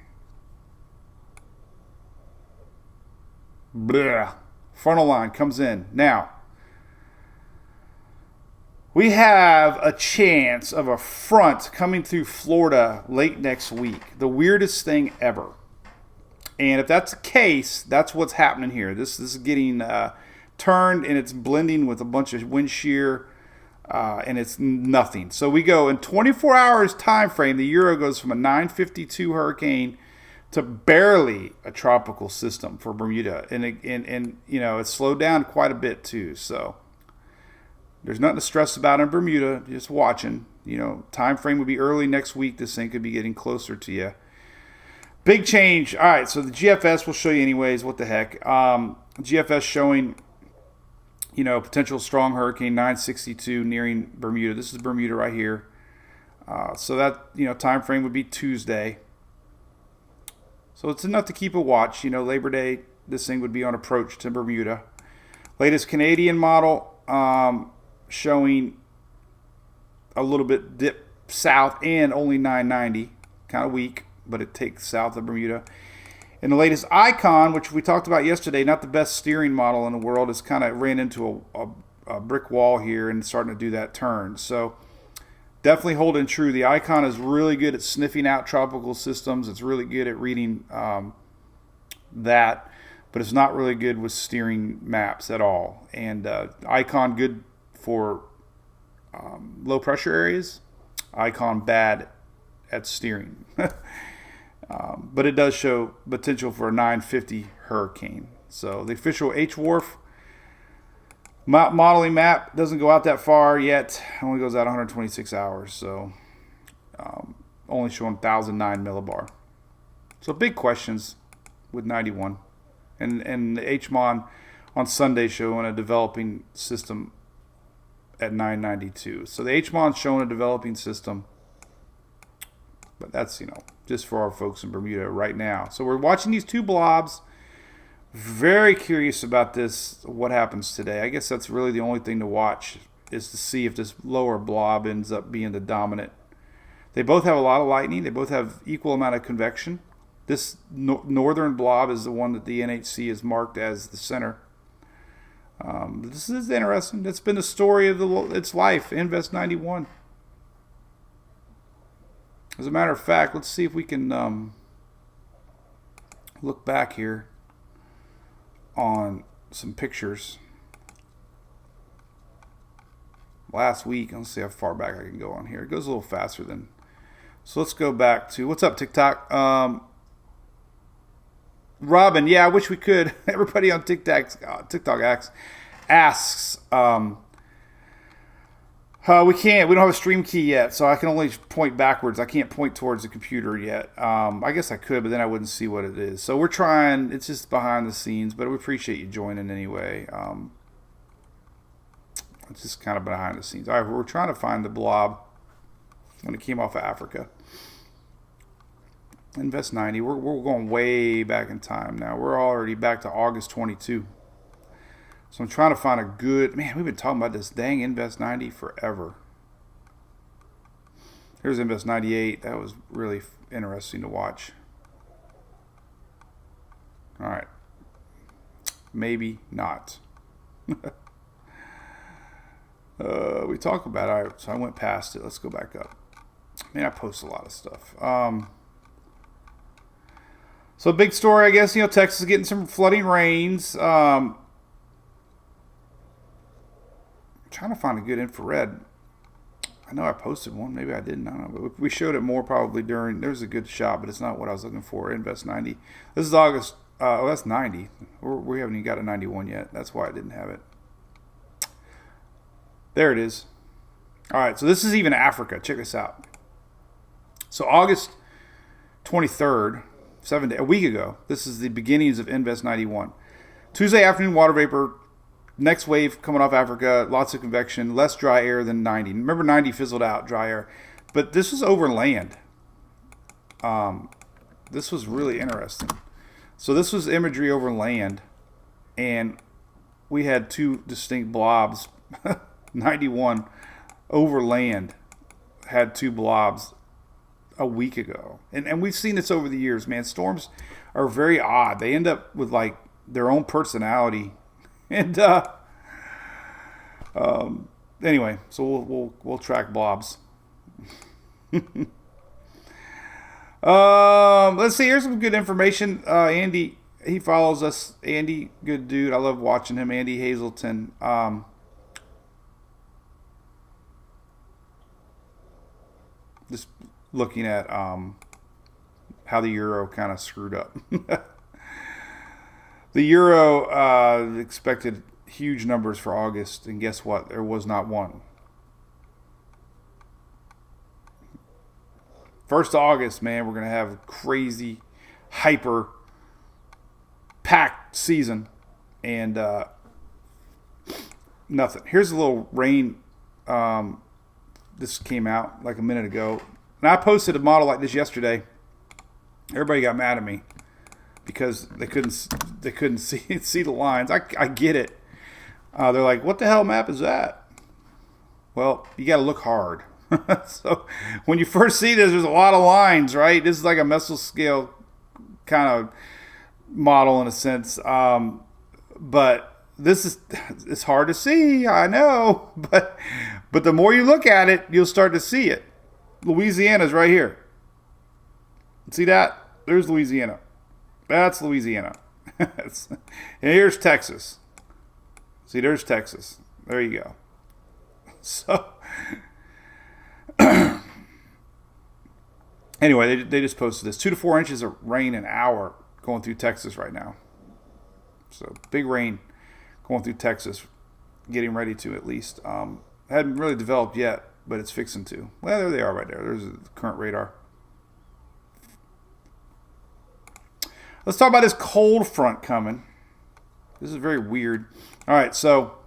Blah. Frontal line comes in. Now, we have a chance of a front coming through Florida late next week. The weirdest thing ever. And if that's the case, that's what's happening here. This is getting turned, and it's blending with a bunch of wind shear, and it's nothing. So we go in 24 hours time frame. The Euro goes from a 952 hurricane to barely a tropical system for Bermuda, and it's slowed down quite a bit too. So there's nothing to stress about in Bermuda. Just watching. Time frame would be early next week. This thing could be getting closer to you. Big change. All right, so the GFS will show you anyways. What the heck? GFS showing, potential strong hurricane 962 nearing Bermuda. This is Bermuda right here. So that, time frame would be Tuesday. So it's enough to keep a watch. Labor Day, this thing would be on approach to Bermuda. Latest Canadian model showing a little bit dip south and only 990. Kind of weak, but it takes south of Bermuda. And the latest Icon, which we talked about yesterday, not the best steering model in the world, has kind of ran into a brick wall here and starting to do that turn. So definitely holding true. The Icon is really good at sniffing out tropical systems. It's really good at reading that, but it's not really good with steering maps at all. And Icon good for low pressure areas. Icon bad at steering. But it does show potential for a 950 hurricane. So the official H-Wharf modeling map doesn't go out that far yet. It only goes out 126 hours. So only showing 1,009 millibar. So big questions with 91. And the HMON on Sunday showing a developing system at 992. So the HMON's showing a developing system. But that's, just for our folks in Bermuda right now. So we're watching these two blobs. Very curious about this, what happens today. I guess that's really the only thing to watch, is to see if this lower blob ends up being the dominant. They both have a lot of lightning. They both have equal amount of convection. This northern blob is the one that the NHC has marked as the center. This is interesting. That's been the story of its life, Invest 91. As a matter of fact, let's see if we can look back here on some pictures. Last week, let's see how far back I can go on here. It goes a little faster than. So let's go back to, what's up, TikTok? Robin, yeah, I wish we could. Everybody on TikTok asks, We can't. We don't have a stream key yet, so I can only point backwards. I can't point towards the computer yet. I guess I could, but then I wouldn't see what it is. So we're trying. It's just behind the scenes, but we appreciate you joining anyway. It's just kind of behind the scenes. All right, we're trying to find the blob when it came off of Africa. Invest 90. We're going way back in time now. We're already back to August 22. So I'm trying to find a good... Man, we've been talking about this dang Invest 90 forever. Here's Invest 98. That was really interesting to watch. All right. Maybe not. We talk about it. All right, so I went past it. Let's go back up. Man, I post a lot of stuff. So big story, I guess. Texas is getting some flooding rains. Trying to find a good infrared. I know I posted one. Maybe I didn't. I don't know. But we showed it more probably during. There's a good shot, but it's not what I was looking for. Invest 90. This is August. Oh, that's 90. We haven't even got a 91 yet. That's why I didn't have it. There it is. All right. So this is even Africa. Check this out. So August 23rd, a week ago. This is the beginnings of Invest 91. Tuesday afternoon, water vapor. Next wave coming off Africa, lots of convection, less dry air than 90. Remember 90 fizzled out, dry air. But this was over land. This was really interesting. So this was imagery over land. And we had two distinct blobs. 91 over land had two blobs a week ago. And we've seen this over the years, man. Storms are very odd. They end up with like their own personality. And anyway, so we'll track blobs. Let's see. Here's some good information. Andy, he follows us. Andy, good dude. I love watching him. Andy Hazelton. Just looking at how the euro kind of screwed up. The euro expected huge numbers for August, and guess what? There was not one. 1st of August, man, we're going to have a crazy, hyper packed season, and nothing. Here's a little rain. This came out like a minute ago, and I posted a model like this yesterday. Everybody got mad at me because they couldn't see the lines. I get it. They're like, what the hell map is that? Well, you got to look hard. So when you first see this, there's a lot of lines, right? This is like a mesoscale kind of model in a sense. But it's hard to see, I know. But the more you look at it, you'll start to see it. Louisiana's right here. See that? There's Louisiana. That's Louisiana. And here's Texas. See, there's Texas. There you go. So, anyway, they just posted this. 2 to 4 inches of rain an hour going through Texas right now. So, big rain going through Texas, getting ready to at least. Hadn't really developed yet, but it's fixing to. Well, there they are right there. There's the current radar. Let's talk about this cold front coming. This is very weird. All right, so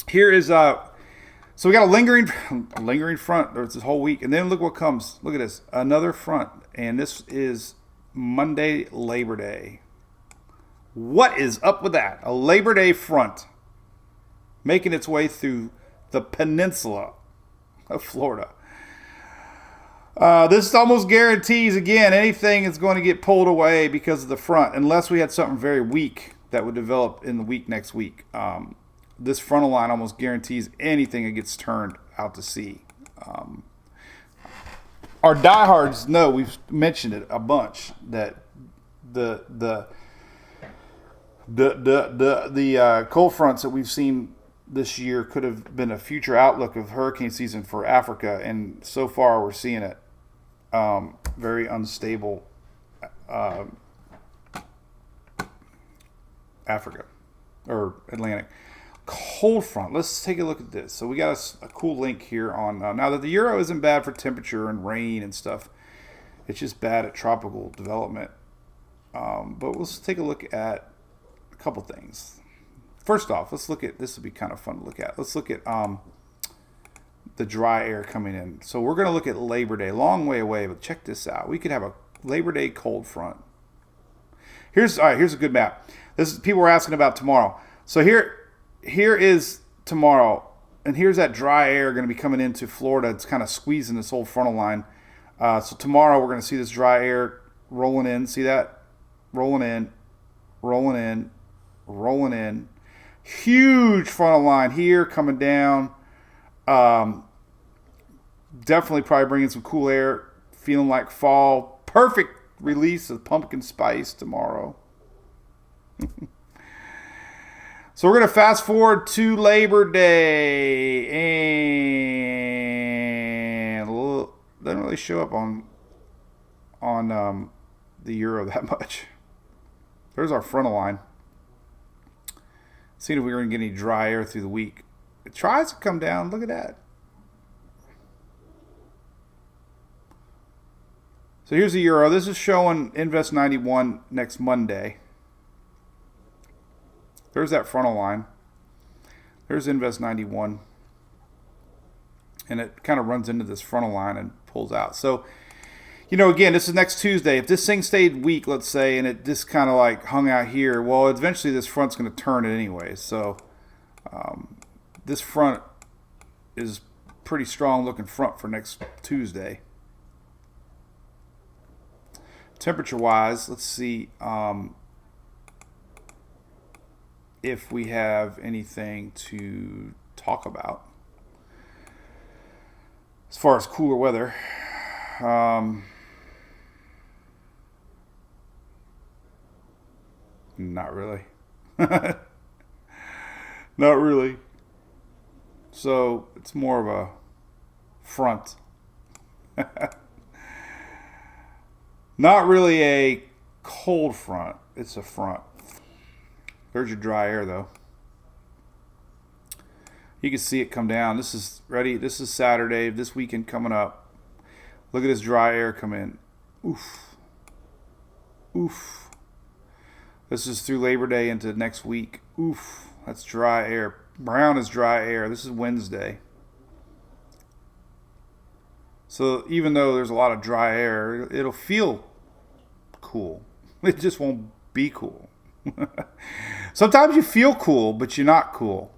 here is so we got a lingering front. There's this whole week, and then look what comes. Look at this, another front, and this is Monday, Labor Day. What is up with that? A Labor Day front making its way through the peninsula of Florida. This almost guarantees, again, anything is going to get pulled away because of the front, unless we had something very weak that would develop in the week next week. This frontal line almost guarantees anything that gets turned out to sea. Our diehards know, we've mentioned it a bunch, that the cold fronts that we've seen this year could have been a future outlook of hurricane season for Africa, and so far we're seeing it. Very unstable Africa or Atlantic. cold front. Let's take a look at this. So we got a cool link here on now that the Euro isn't bad for temperature and rain and stuff. It's just bad at tropical development. But let's take a look at a couple things. First off, let's look at this. Would be kind of fun to look at. Let's look at the dry air coming in. So we're going to look at Labor Day, long way away. But check this out. We could have a Labor Day cold front. Here's a good map. People were asking about tomorrow. So here is tomorrow, and here's that dry air going to be coming into Florida. It's kind of squeezing this whole frontal line. So tomorrow we're going to see this dry air rolling in. See that? Rolling in, rolling in, rolling in. Huge frontal line here coming down. Definitely probably bringing some cool air. Feeling like fall. Perfect release of pumpkin spice tomorrow. So we're going to fast forward to Labor Day, and doesn't really show up on the Euro that much. There's our frontal line. Seeing if we're going to get any dry air through the week. It tries to come down. Look at that. So here's the Euro. This is showing Invest 91 next Monday. There's that frontal line. There's Invest 91. And it kind of runs into this frontal line and pulls out. So, again, this is next Tuesday. If this thing stayed weak, let's say, and it just kind of like hung out here, well, eventually this front's going to turn it anyway. So this front is pretty strong looking front for next Tuesday. Temperature-wise, let's see if we have anything to talk about as far as cooler weather. Not really. Not really. So it's more of a front. Not really a cold front. It's a front. There's your dry air, though. You can see it come down. This is ready. This is Saturday. This weekend coming up. Look at this dry air come in. Oof. Oof. This is through Labor Day into next week. Oof. That's dry air. Brown is dry air. This is Wednesday. So even though there's a lot of dry air, it'll feel cool. It just won't be cool. Sometimes you feel cool, but you're not cool.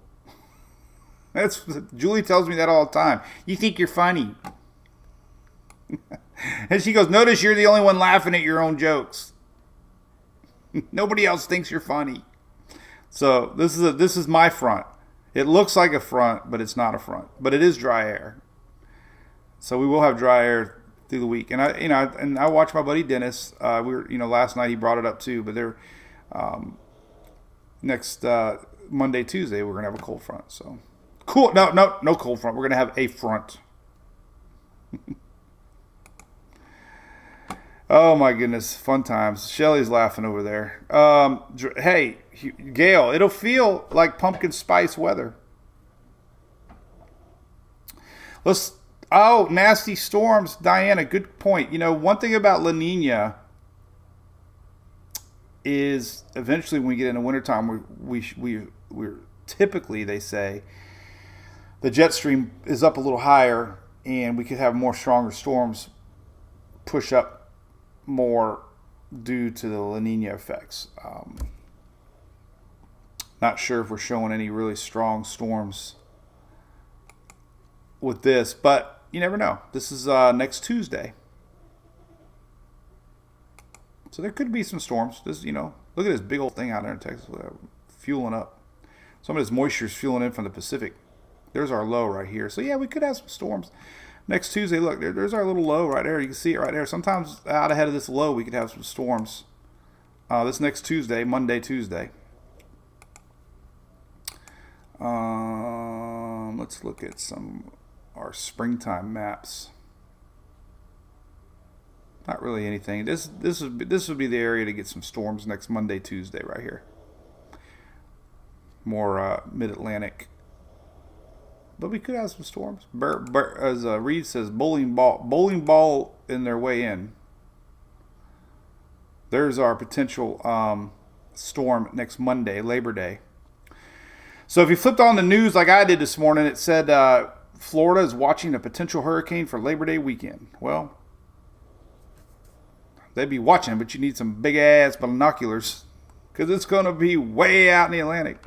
Julie tells me that all the time. You think you're funny. And she goes, notice you're the only one laughing at your own jokes. Nobody else thinks you're funny. So this is my front. It looks like a front, but it's not a front. But it is dry air. So we will have dry air through the week. And I watched my buddy Dennis. Last night he brought it up too. But they're next Monday, Tuesday we're gonna have a cold front. So cool. No cold front. We're gonna have a front. Oh my goodness, fun times. Shelly's laughing over there. Hey, Gail, it'll feel like pumpkin spice weather. Nasty storms. Diana, good point. One thing about La Nina is eventually when we get into wintertime, we're typically, they say, the jet stream is up a little higher and we could have more stronger storms push up more due to the La Nina effects. Not sure if we're showing any really strong storms with this, but you never know. This is next Tuesday. So there could be some storms. Look at this big old thing out there in Texas, fueling up. Some of this moisture is fueling in from the Pacific. There's our low right here. So yeah, we could have some storms. Next Tuesday, look, there's our little low right there. You can see it right there. Sometimes out ahead of this low, we could have some storms. This next Tuesday, Monday, Tuesday. Let's look at our springtime maps. Not really anything. This would be the area to get some storms next Monday, Tuesday right here. more mid-Atlantic. But we could have some storms. As Reed says, bowling ball in their way in. There's our potential storm next Monday, Labor Day. So if you flipped on the news like I did this morning, it said Florida is watching a potential hurricane for Labor Day weekend. Well, they'd be watching, but you need some big-ass binoculars because it's going to be way out in the Atlantic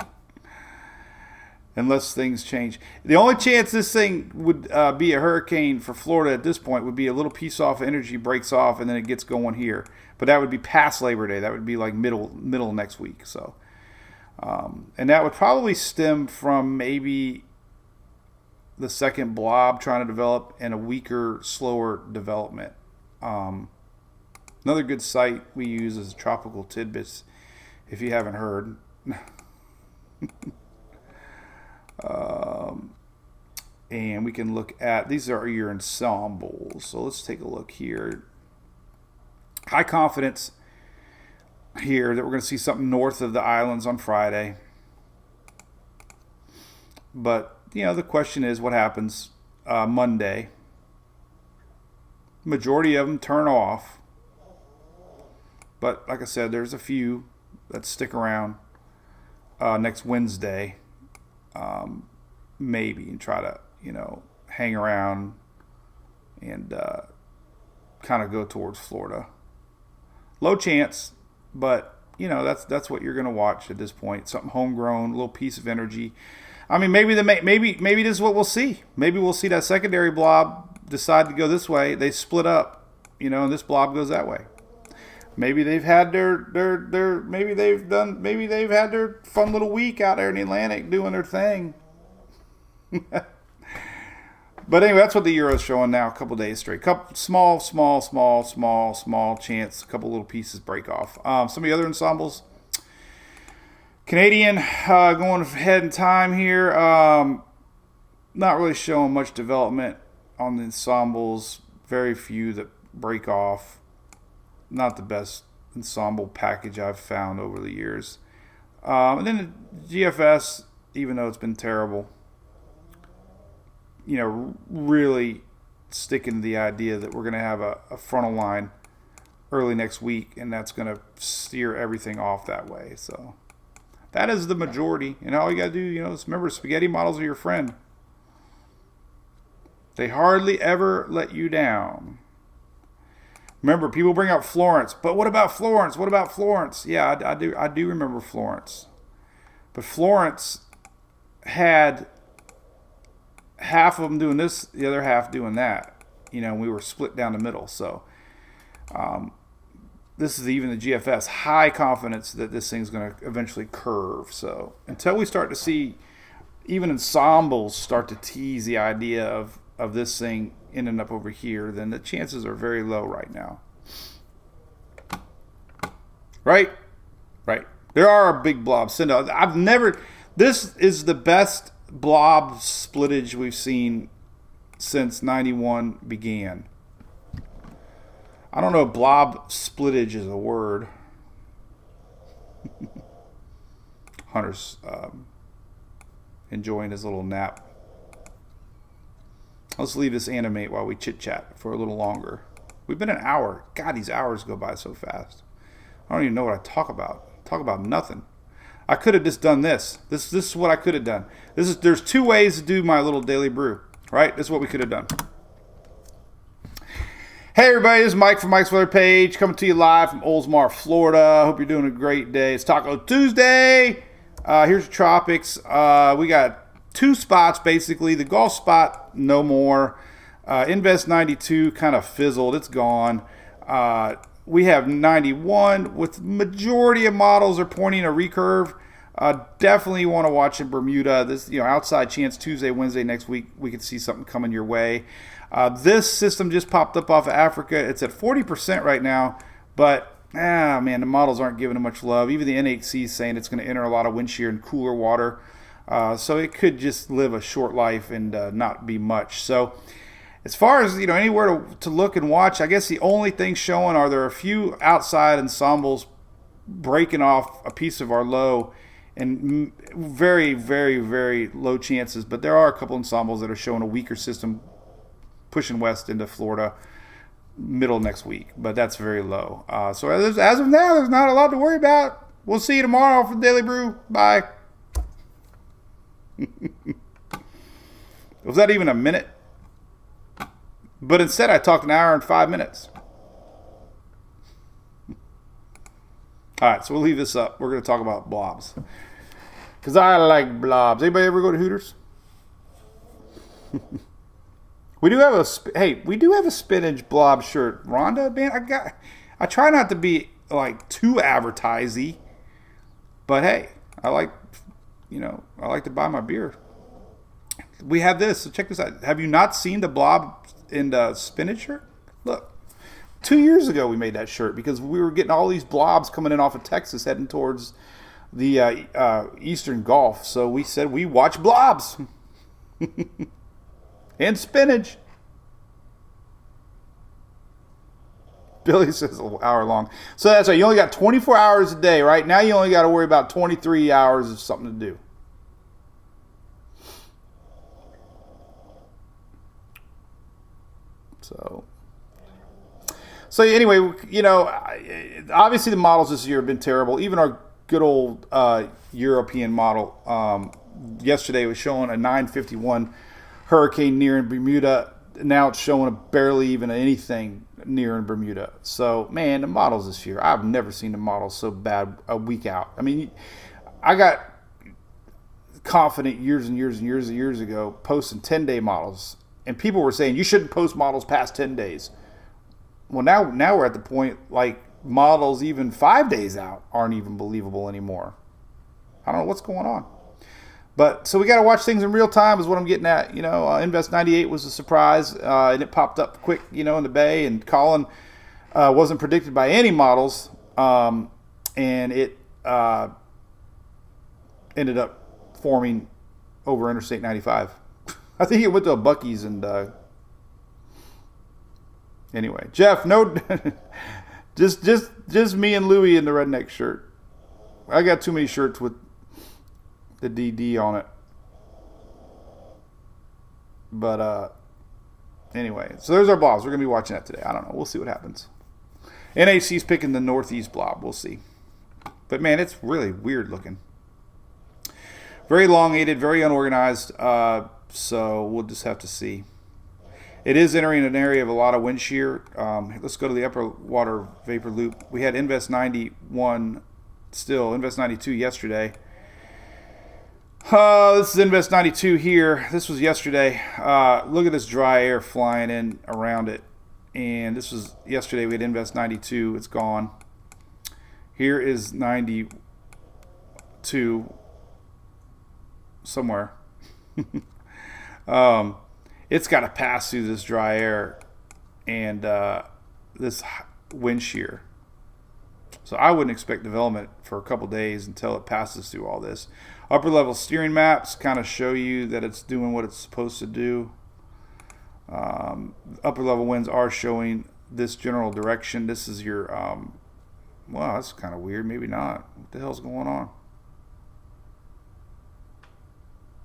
unless things change. The only chance this thing would be a hurricane for Florida at this point would be a little piece off energy breaks off and then it gets going here. But that would be past Labor Day. That would be like middle next week. So, and that would probably stem from maybe the second blob trying to develop and a weaker, slower development. Another good site we use is Tropical Tidbits, if you haven't heard. And we can look at, these are your ensembles. So let's take a look here. High confidence here that we're going to see something north of the islands on Friday. But, the question is what happens Monday. Majority of them turn off. But like I said, there's a few that stick around next Wednesday. Maybe, and try to, hang around and kind of go towards Florida. Low chance, but that's what you're going to watch at this point. Something homegrown, a little piece of energy. I mean, maybe this is what we'll see. Maybe we'll see that secondary blob decide to go this way. They split up, and this blob goes that way. Maybe they've had maybe they've had their fun little week out there in the Atlantic doing their thing. But anyway, that's what the Euro's showing now. A couple days straight. Couple small chance. A couple little pieces break off. Some of the other ensembles. Canadian going ahead in time here. Not really showing much development on the ensembles. Very few that break off. Not the best ensemble package I've found over the years. And then the GFS, even though it's been terrible, really sticking to the idea that we're going to have a frontal line early next week, and that's going to steer everything off that way. So that is the majority. And all you got to do, is remember, spaghetti models are your friend. They hardly ever let you down. Remember, people bring up Florence, but what about Florence? What about Florence? Yeah, I do remember Florence. But Florence had half of them doing this, the other half doing that. And we were split down the middle. So this is even the GFS. High confidence that this thing's going to eventually curve. So until we start to see even ensembles start to tease the idea of this thing ending up over here, then the chances are very low right now. Right. There are big blobs. This is the best blob splittage we've seen since 91 began. I don't know if blob splittage is a word. Hunter's enjoying his little nap. Let's leave this animate while we chit-chat for a little longer. We've been an hour. God, these hours go by so fast. I don't even know what I talk about. I talk about nothing. I could have just done this. This is what I could have done. There's two ways to do my little daily brew, right? This is what we could have done. Hey everybody, this is Mike from Mike's Weather Page, coming to you live from Oldsmar, Florida. Hope you're doing a great day. It's Taco Tuesday. Here's the Tropics. We got two spots basically. The golf spot, no more. Invest 92 kind of fizzled. It's gone. We have 91 with majority of models are pointing a recurve. Definitely want to watch in Bermuda. This, outside chance Tuesday, Wednesday next week, we could see something coming your way. This system just popped up off of Africa. It's at 40% right now, but the models aren't giving it much love. Even the NHC is saying it's going to enter a lot of wind shear and cooler water. So it could just live a short life and not be much. So as far as, anywhere to look and watch, I guess the only thing showing are there a few outside ensembles breaking off a piece of our low and very, very, very low chances. But there are a couple ensembles that are showing a weaker system pushing west into Florida middle of next week, but that's very low. So as of now, there's not a lot to worry about. We'll see you tomorrow for Daily Brew. Bye. Was that even a minute? But instead, I talked an hour and 5 minutes. All right, so we'll leave this up. We're going to talk about blobs. Because I like blobs. Anybody ever go to Hooters? We do have a spinach blob shirt. Rhonda, man, I try not to be like too advertisey. But hey, I like to buy my beer. We have this. So check this out. Have you not seen the blob in the spinach shirt? Look, 2 years ago we made that shirt because we were getting all these blobs coming in off of Texas heading towards the Eastern Gulf. So we said we watch blobs and spinach. Billy says an hour long. So that's right. You only got 24 hours a day, right? Now you only got to worry about 23 hours of something to do. So anyway, obviously the models this year have been terrible. Even our good old European model yesterday was showing a 951 hurricane near in Bermuda. Now it's showing a barely even anything near in Bermuda. So, man, the models this year, I've never seen the models so bad a week out. I mean, I got confident years and years ago posting 10-day models. And people were saying, you shouldn't post models past 10 days. Well, now we're at the point, like, models even 5 days out aren't even believable anymore. I don't know what's going on. But, so we got to watch things in real time is what I'm getting at. Invest 98 was a surprise, and it popped up quick, in the bay. And Colin wasn't predicted by any models, and it ended up forming over Interstate 95. I think it went to a Buc-ee's and anyway, Jeff, no, just me and Louie in the redneck shirt. I got too many shirts with the DD on it. But anyway, so there's our blobs. We're gonna be watching that today. I don't know. We'll see what happens. NAC's picking the Northeast blob. We'll see. But man, it's really weird looking. Very elongated, very unorganized. So we'll just have to see. It is entering an area of a lot of wind shear. Let's go to the upper water vapor loop. We had Invest 91 still, Invest 92 yesterday. This is Invest 92 here. This was yesterday. Look at this dry air flying in around it. And this was yesterday. We had Invest 92. It's gone. Here is 92 somewhere. It's got to pass through this dry air and this wind shear. So I wouldn't expect development for a couple days until it passes through all this. Upper level steering maps kind of show you that it's doing what it's supposed to do. Upper level winds are showing this general direction. This is your, wow, that's kind of weird. Maybe not. What the hell's going on?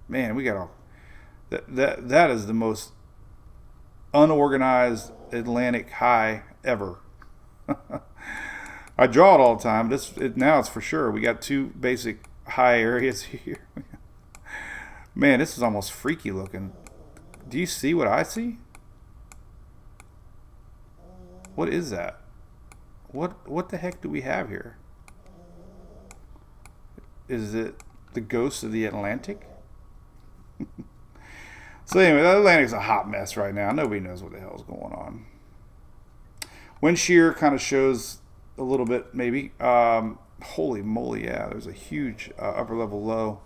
Man, we got all... That is the most unorganized Atlantic high ever. I draw it all the time. Now it's for sure. We got two basic high areas here. Man, this is almost freaky looking. Do you see what I see? What is that? What the heck do we have here? Is it the ghost of the Atlantic? So anyway, the Atlantic's a hot mess right now. Nobody knows what the hell's going on. Wind shear kind of shows a little bit, maybe. Holy moly, yeah. There's a huge upper level low.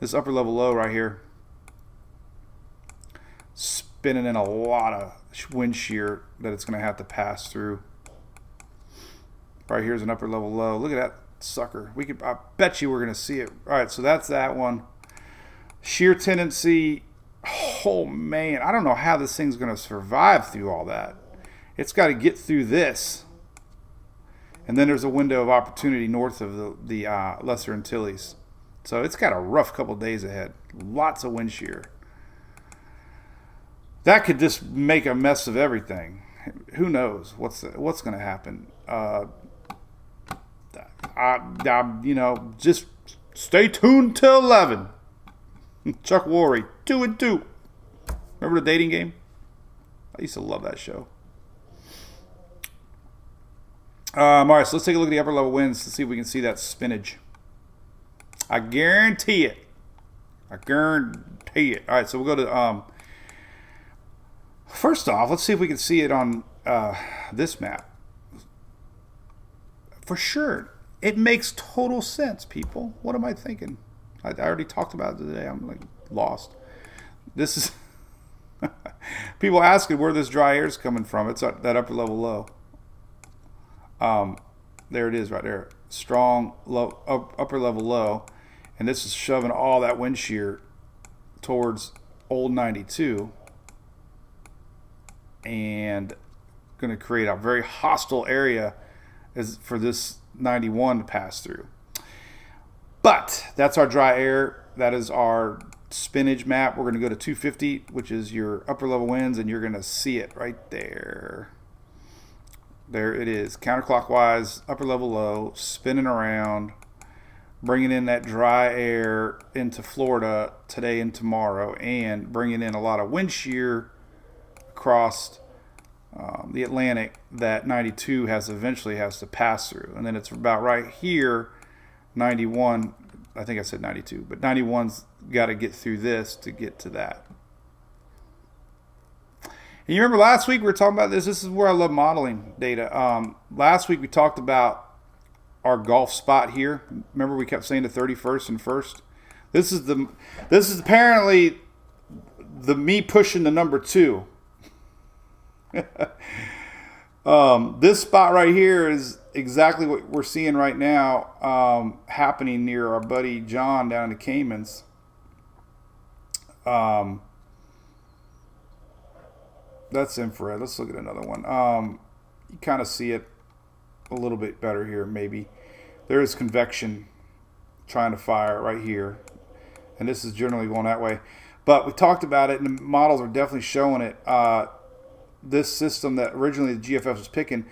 This upper level low right here, spinning in a lot of wind shear that it's going to have to pass through. Right here's an upper level low. Look at that sucker. I bet you we're going to see it. All right, so that's that one. Shear tendency, oh man, I don't know how this thing's going to survive through all that. It's got to get through this. And then there's a window of opportunity north of the Lesser Antilles. So it's got a rough couple days ahead. Lots of wind shear. That could just make a mess of everything. Who knows what's going to happen? Just stay tuned till 11. Chuck Woolery, 2 and 2. Remember the dating game? I used to love that show. All right, so let's take a look at the upper level winds to see if we can see that spinach. I guarantee it. I guarantee it. All right, so we'll go to... first off, let's see if we can see it on this map. For sure. It makes total sense, people. What am I thinking? I already talked about it today. I'm like lost. This is... people asking where this dry air is coming from. It's that upper level low. There it is right there. Strong low, upper level low. And this is shoving all that wind shear towards old 92. And going to create a very hostile area for this 91 to pass through. But that's our dry air. That is our spinach map. We're going to go to 250, which is your upper level winds, and you're going to see it right there. There it is, counterclockwise, upper level low, spinning around, bringing in that dry air into Florida today and tomorrow, and bringing in a lot of wind shear across the Atlantic that 92 eventually has to pass through. And then it's about right here, 91, I think I said 92, but 91's got to get through this to get to that. And you remember last week we were talking about this. This is where I love modeling data. Last week we talked about our Gulf spot here. Remember we kept saying the 31st and 1st. This is apparently the me pushing the number 2. This spot right here is exactly what we're seeing right now happening near our buddy John down in the Caymans. That's infrared. Let's look at another one. You kind of see it a little bit better here, maybe. There is convection trying to fire right here. And this is generally going that way. But we talked about it, and the models are definitely showing it. This system that originally the GFF was picking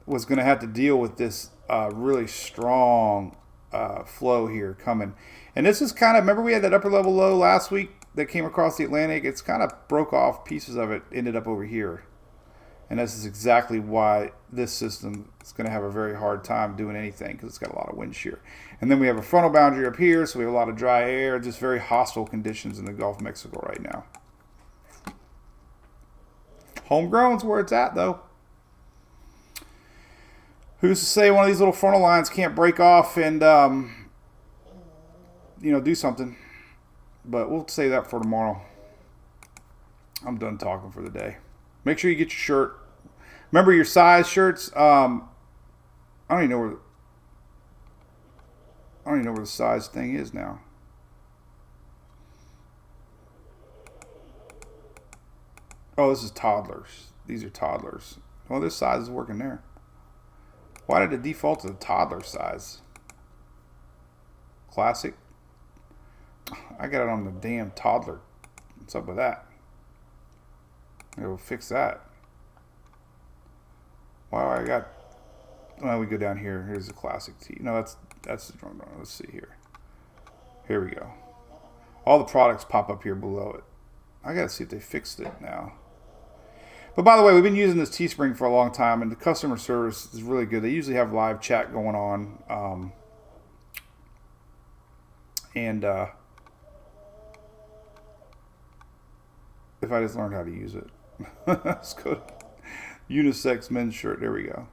was going to have to deal with this really strong flow here coming. And this is kind of, remember we had that upper level low last week that came across the Atlantic? It's kind of broke off, pieces of it ended up over here. And this is exactly why this system is going to have a very hard time doing anything, because it's got a lot of wind shear. And then we have a frontal boundary up here, so we have a lot of dry air, just very hostile conditions in the Gulf of Mexico right now. Homegrown's where it's at, though. Who's to say one of these little frontal lines can't break off and, do something? But we'll say that for tomorrow. I'm done talking for the day. Make sure you get your shirt. Remember your size shirts. I don't even know where the size thing is now. Oh, this is toddlers. These are toddlers. Oh, this size is working there. Why did it default to the toddler size? Classic. I got it on the damn toddler. What's up with that? We'll fix that. Wow, I got... Well, we go down here. Here's the classic tee. No, that's the drum. Let's see here. Here we go. All the products pop up here below it. I gotta see if they fixed it now. But by the way, we've been using this Teespring for a long time, and the customer service is really good. They usually have live chat going on. If I just learned how to use it. Let's go to unisex men's shirt. There we go.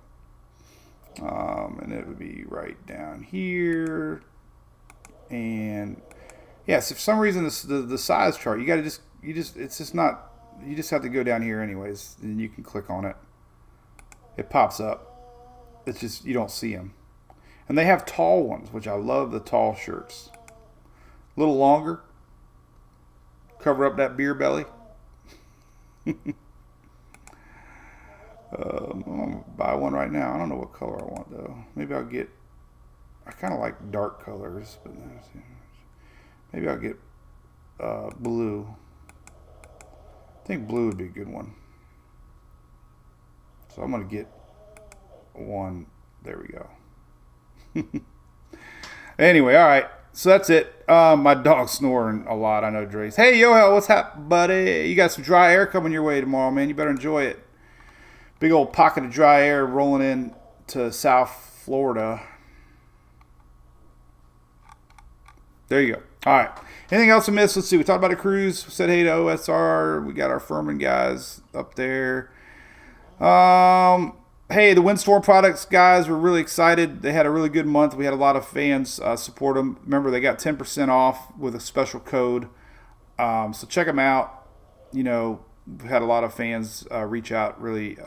And it would be right down here. And yes, if for some reason the size chart, it's just not, you just have to go down here anyways, and you can click on it. It pops up. It's just, you don't see them. And they have tall ones, which I love the tall shirts. A little longer. Cover up that beer belly. I'm gonna buy one right now. I don't know what color I want though. Maybe I'll get. I kind of like dark colors, but maybe I'll get blue. I think blue would be a good one. So I'm gonna get one. There we go. Anyway, all right. So that's it. My dog's snoring a lot. I know Dre's. Hey, Yohel, what's up, buddy? You got some dry air coming your way tomorrow, man. You better enjoy it. Big old pocket of dry air rolling in to South Florida. There you go. All right. Anything else I missed? Let's see. We talked about the cruise. We said hey to OSR. We got our Furman guys up there. Hey, the Windstorm products guys, we're really excited. They had a really good month. We had a lot of fans support them. Remember, they got 10% off with a special code. So check them out. You know, we've had a lot of fans reach out, really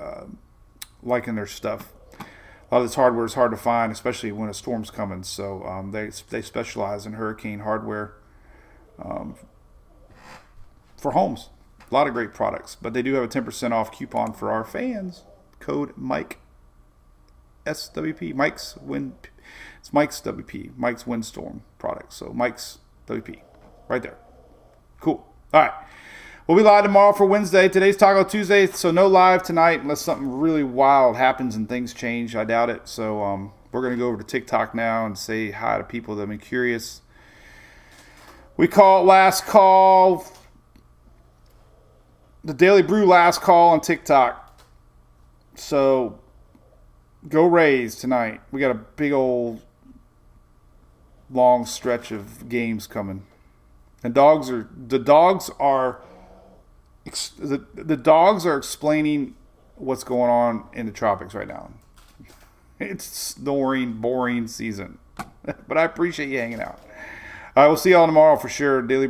liking their stuff. A lot of this hardware is hard to find, especially when a storm's coming. So they specialize in hurricane hardware for homes. A lot of great products, but they do have a 10% off coupon for our fans. Code Mike SWP. It's Mike's WP. Mike's Windstorm products. So Mike's WP right there. Cool. All right. We'll be live tomorrow for Wednesday. Today's Taco Tuesday, so no live tonight unless something really wild happens and things change. I doubt it. So we're going to go over to TikTok now and say hi to people that have been curious. We call it last call. The Daily Brew last call on TikTok. So go Rays tonight. We got a big old long stretch of games coming. And the dogs are explaining what's going on in the tropics right now. It's snoring, boring season. But I appreciate you hanging out. All right, we'll see y'all tomorrow for sure. Daily